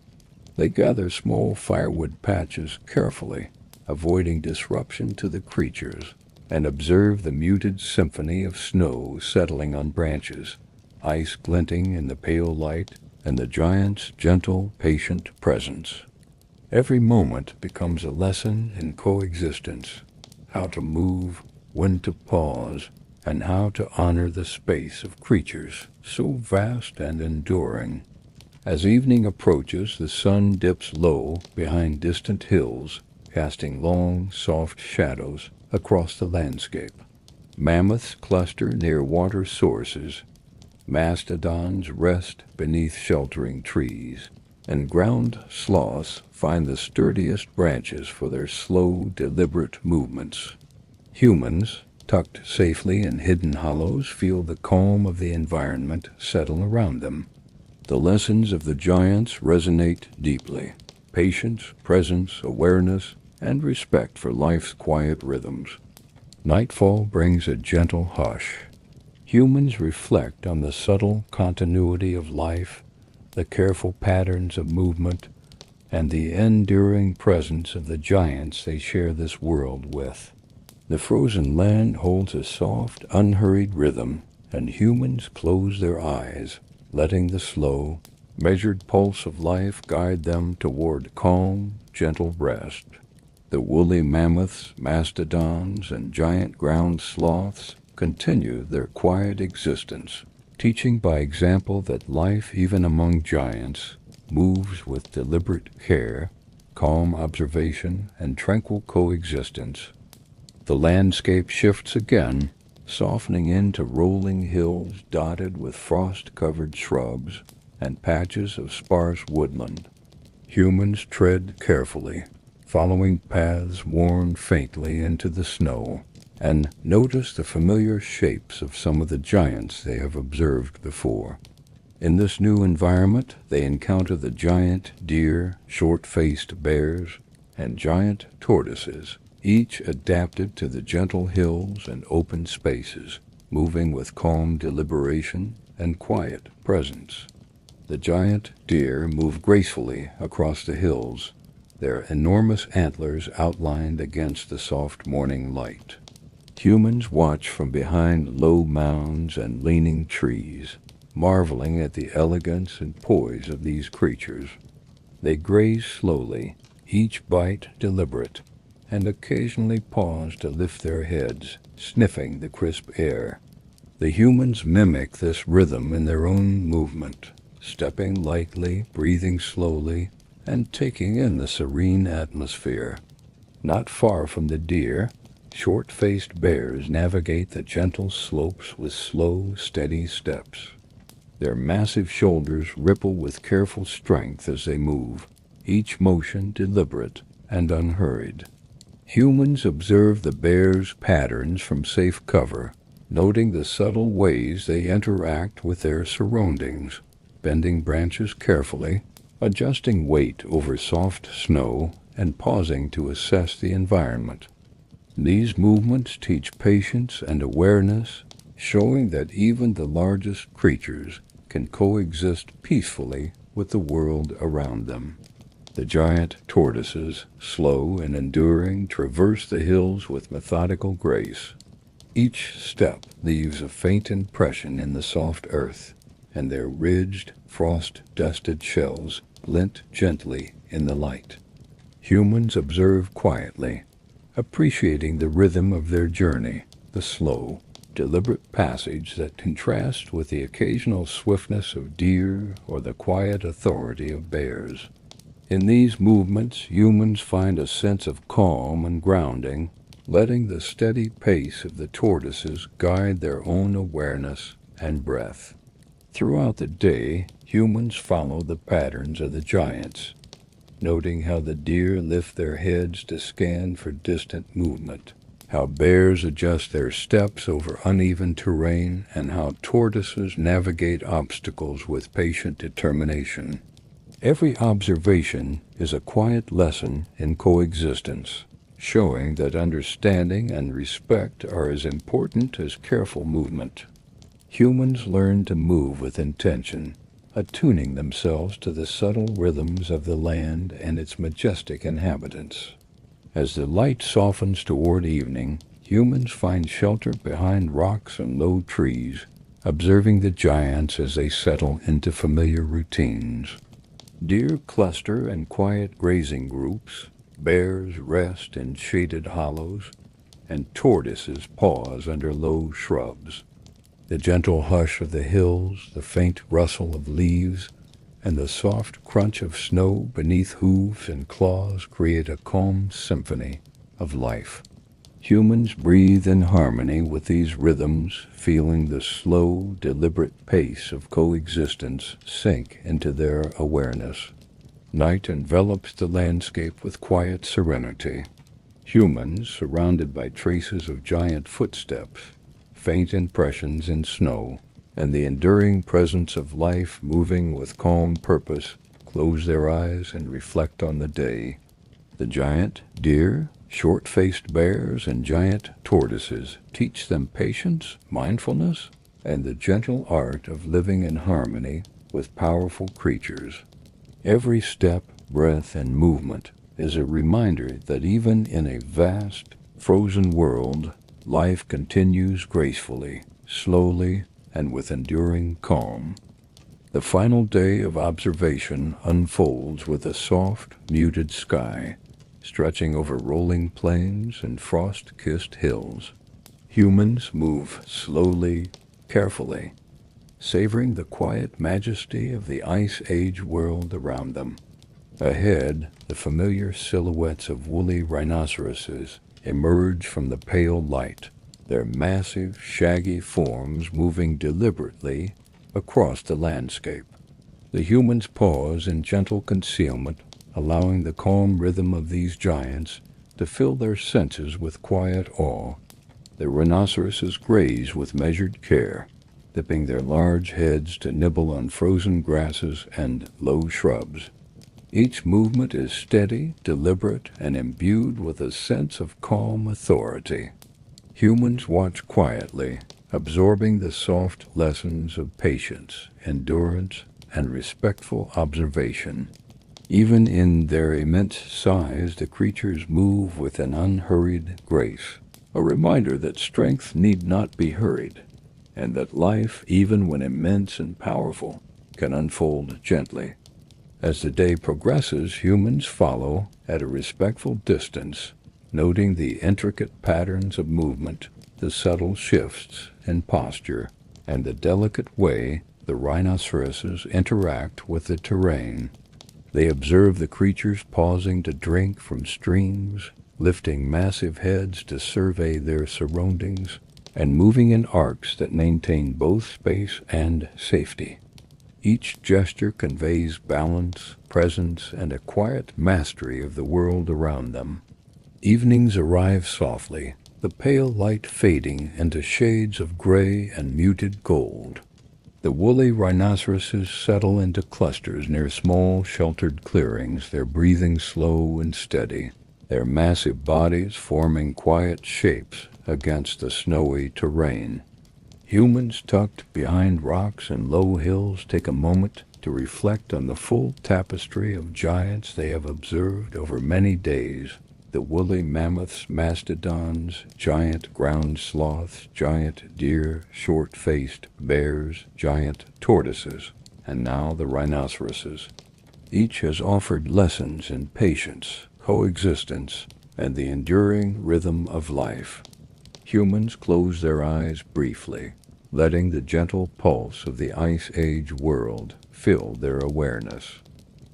They gather small firewood patches carefully, avoiding disruption to the creatures, and observe the muted symphony of snow settling on branches, ice glinting in the pale light, and the giant's gentle, patient presence. Every moment becomes a lesson in coexistence, how to move, when to pause, and how to honor the space of creatures so vast and enduring. As evening approaches, the sun dips low behind distant hills, casting long, soft shadows across the landscape. Mammoths cluster near water sources, mastodons rest beneath sheltering trees, and ground sloths find the sturdiest branches for their slow, deliberate movements. Humans, tucked safely in hidden hollows, feel the calm of the environment settle around them. The lessons of the giants resonate deeply: patience, presence, awareness, and respect for life's quiet rhythms. Nightfall brings a gentle hush. Humans reflect on the subtle continuity of life, the careful patterns of movement, and the enduring presence of the giants they share this world with. The frozen land holds a soft, unhurried rhythm, and humans close their eyes, letting the slow, measured pulse of life guide them toward calm, gentle rest. The woolly mammoths, mastodons, and giant ground sloths continue their quiet existence, teaching by example that life, even among giants, moves with deliberate care, calm observation, and tranquil coexistence. The landscape shifts again, softening into rolling hills dotted with frost-covered shrubs and patches of sparse woodland. Humans tread carefully, following paths worn faintly into the snow, and notice the familiar shapes of some of the giants they have observed before. In this new environment, they encounter the giant deer, short-faced bears, and giant tortoises, each adapted to the gentle hills and open spaces, moving with calm deliberation and quiet presence. The giant deer move gracefully across the hills, their enormous antlers outlined against the soft morning light. Humans watch from behind low mounds and leaning trees, marveling at the elegance and poise of these creatures. They graze slowly, each bite deliberate, and occasionally pause to lift their heads, sniffing the crisp air. The humans mimic this rhythm in their own movement, stepping lightly, breathing slowly, and taking in the serene atmosphere. Not far from the deer, short-faced bears navigate the gentle slopes with slow, steady steps. Their massive shoulders ripple with careful strength as they move, each motion deliberate and unhurried. Humans observe the bears' patterns from safe cover, noting the subtle ways they interact with their surroundings, bending branches carefully, adjusting weight over soft snow, and pausing to assess the environment. These movements teach patience and awareness, showing that even the largest creatures can coexist peacefully with the world around them. The giant tortoises, slow and enduring, traverse the hills with methodical grace. Each step leaves a faint impression in the soft earth, and their ridged, frost-dusted shells glint gently in the light. Humans observe quietly, appreciating the rhythm of their journey, the slow, deliberate passage that contrasts with the occasional swiftness of deer or the quiet authority of bears. In these movements, humans find a sense of calm and grounding, letting the steady pace of the tortoises guide their own awareness and breath. Throughout the day, humans follow the patterns of the giants, noting how the deer lift their heads to scan for distant movement, how bears adjust their steps over uneven terrain, and how tortoises navigate obstacles with patient determination. Every observation is a quiet lesson in coexistence, showing that understanding and respect are as important as careful movement. Humans learn to move with intention, attuning themselves to the subtle rhythms of the land and its majestic inhabitants. As the light softens toward evening, humans find shelter behind rocks and low trees, observing the giants as they settle into familiar routines. Deer cluster in quiet grazing groups, bears rest in shaded hollows, and tortoises pause under low shrubs. The gentle hush of the hills, the faint rustle of leaves, and the soft crunch of snow beneath hooves and claws create a calm symphony of life. Humans breathe in harmony with these rhythms, feeling the slow, deliberate pace of coexistence sink into their awareness. Night envelops the landscape with quiet serenity. Humans, surrounded by traces of giant footsteps, faint impressions in snow, and the enduring presence of life moving with calm purpose, close their eyes and reflect on the day. The giant deer, short-faced bears, and giant tortoises teach them patience, mindfulness, and the gentle art of living in harmony with powerful creatures. Every step, breath, and movement is a reminder that even in a vast, frozen world, life continues gracefully, slowly, and with enduring calm. The final day of observation unfolds with a soft, muted sky, stretching over rolling plains and frost-kissed hills. Humans move slowly, carefully, savoring the quiet majesty of the Ice Age world around them. Ahead, the familiar silhouettes of woolly rhinoceroses emerge from the pale light, their massive, shaggy forms moving deliberately across the landscape. The humans pause in gentle concealment, allowing the calm rhythm of these giants to fill their senses with quiet awe. The rhinoceroses graze with measured care, dipping their large heads to nibble on frozen grasses and low shrubs. Each movement is steady, deliberate, and imbued with a sense of calm authority. Humans watch quietly, absorbing the soft lessons of patience, endurance, and respectful observation. Even in their immense size, the creatures move with an unhurried grace, a reminder that strength need not be hurried, and that life, even when immense and powerful, can unfold gently. As the day progresses, humans follow at a respectful distance, noting the intricate patterns of movement, the subtle shifts in posture, and the delicate way the rhinoceroses interact with the terrain. They observe the creatures pausing to drink from streams, lifting massive heads to survey their surroundings, and moving in arcs that maintain both space and safety. Each gesture conveys balance, presence, and a quiet mastery of the world around them. Evenings arrive softly, the pale light fading into shades of gray and muted gold. The woolly rhinoceroses settle into clusters near small, sheltered clearings, their breathing slow and steady, their massive bodies forming quiet shapes against the snowy terrain. Humans tucked behind rocks and low hills take a moment to reflect on the full tapestry of giants they have observed over many days. The woolly mammoths, mastodons, giant ground sloths, giant deer, short-faced bears, giant tortoises, and now the rhinoceroses. Each has offered lessons in patience, coexistence, and the enduring rhythm of life. Humans close their eyes briefly, letting the gentle pulse of the Ice Age world fill their awareness.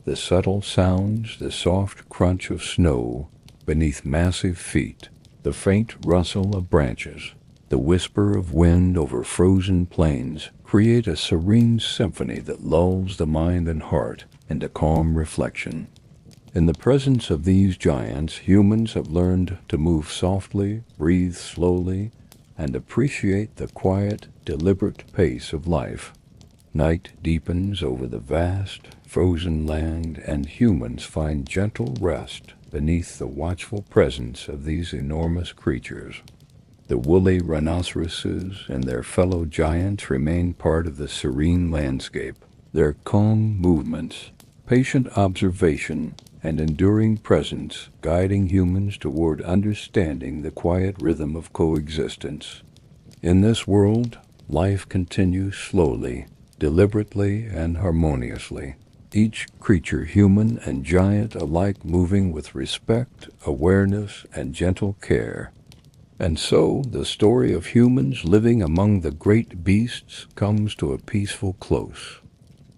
The subtle sounds, the soft crunch of snow beneath massive feet, the faint rustle of branches, the whisper of wind over frozen plains create a serene symphony that lulls the mind and heart into calm reflection. In the presence of these giants, humans have learned to move softly, breathe slowly, and appreciate the quiet, deliberate pace of life. Night deepens over the vast, frozen land, and humans find gentle rest beneath the watchful presence of these enormous creatures. The woolly rhinoceroses and their fellow giants remain part of the serene landscape. Their calm movements, patient observation, and enduring presence guiding humans toward understanding the quiet rhythm of coexistence. In this world, life continues slowly, deliberately, and harmoniously. Each creature, human and giant alike, moving with respect, awareness, and gentle care. And so, the story of humans living among the great beasts comes to a peaceful close.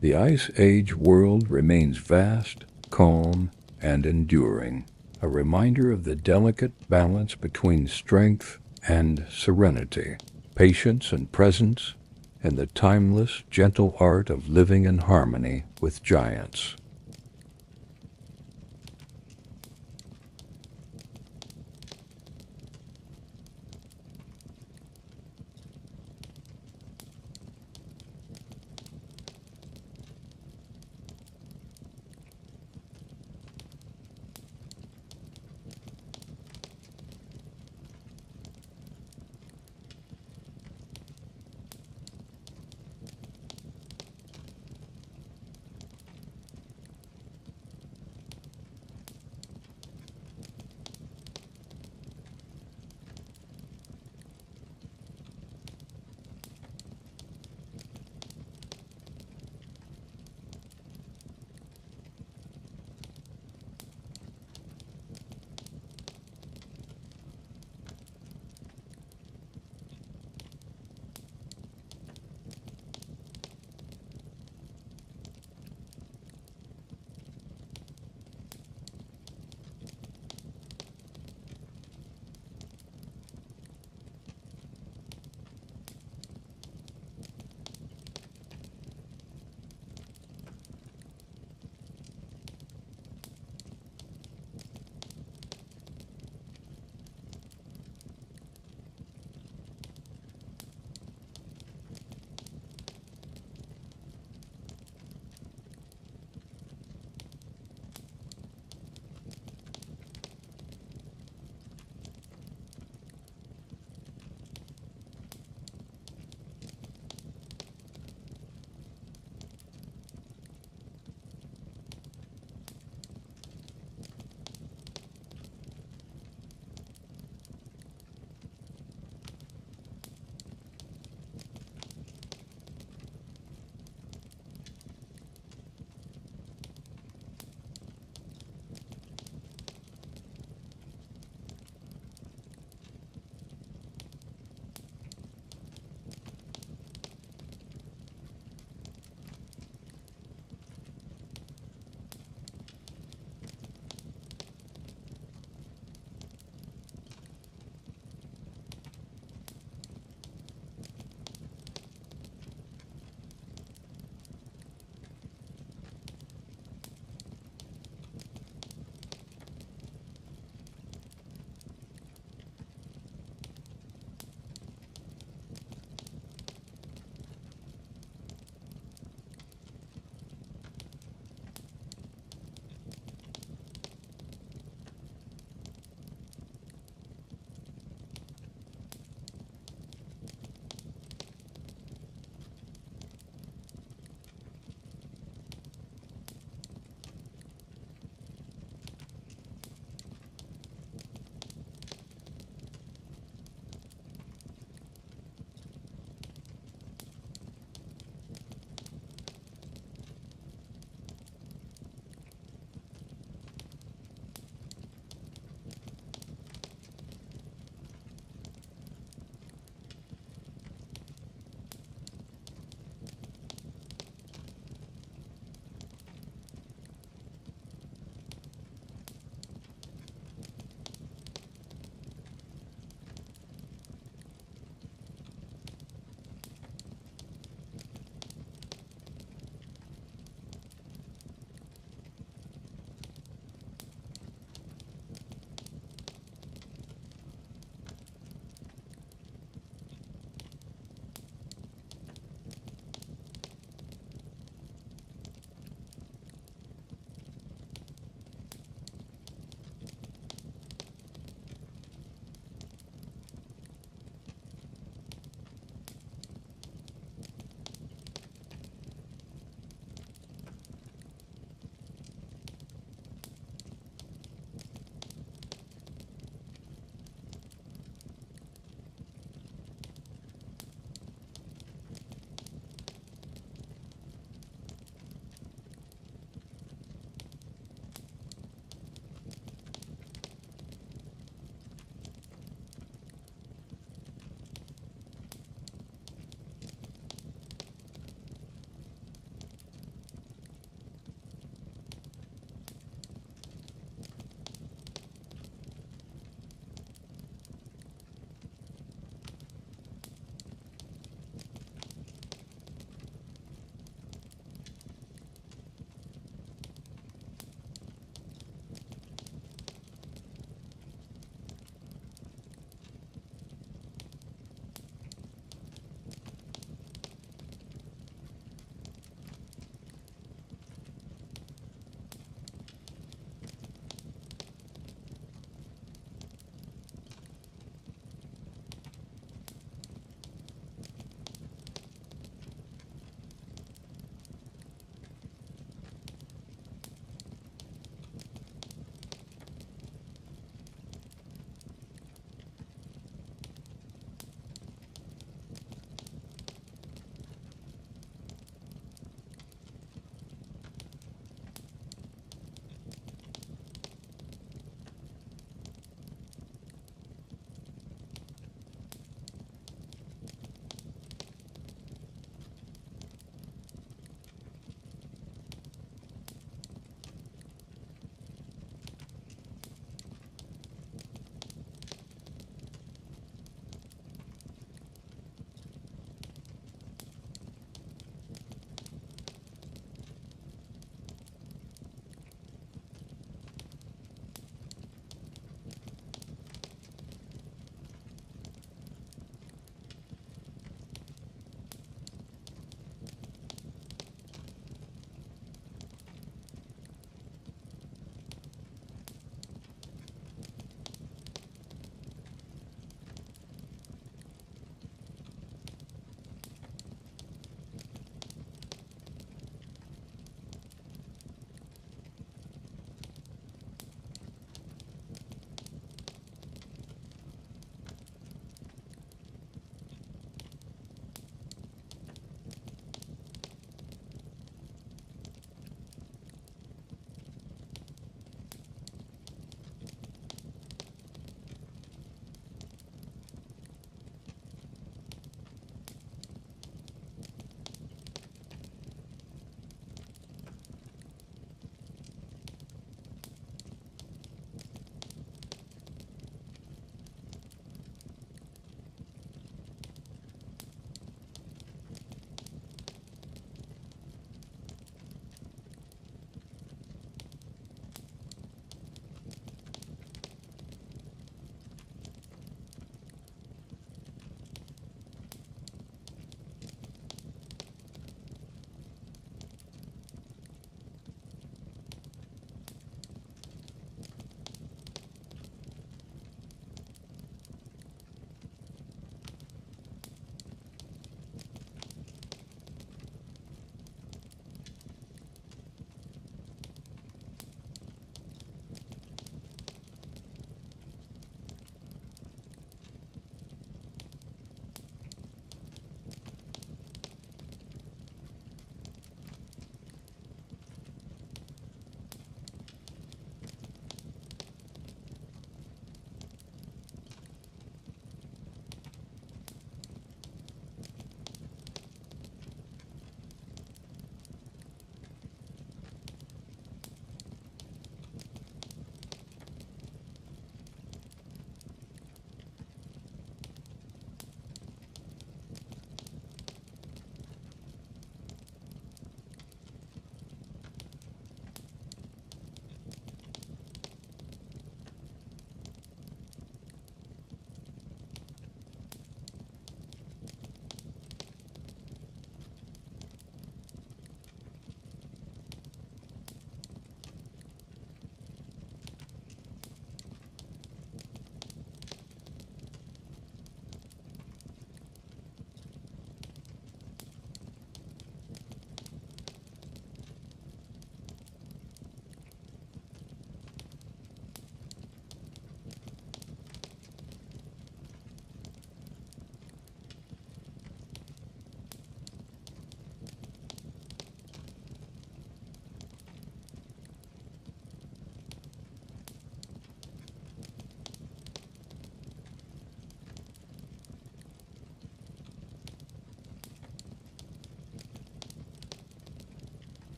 The Ice Age world remains vast, calm, and enduring, a reminder of the delicate balance between strength and serenity, patience and presence, and the timeless, gentle art of living in harmony with giants.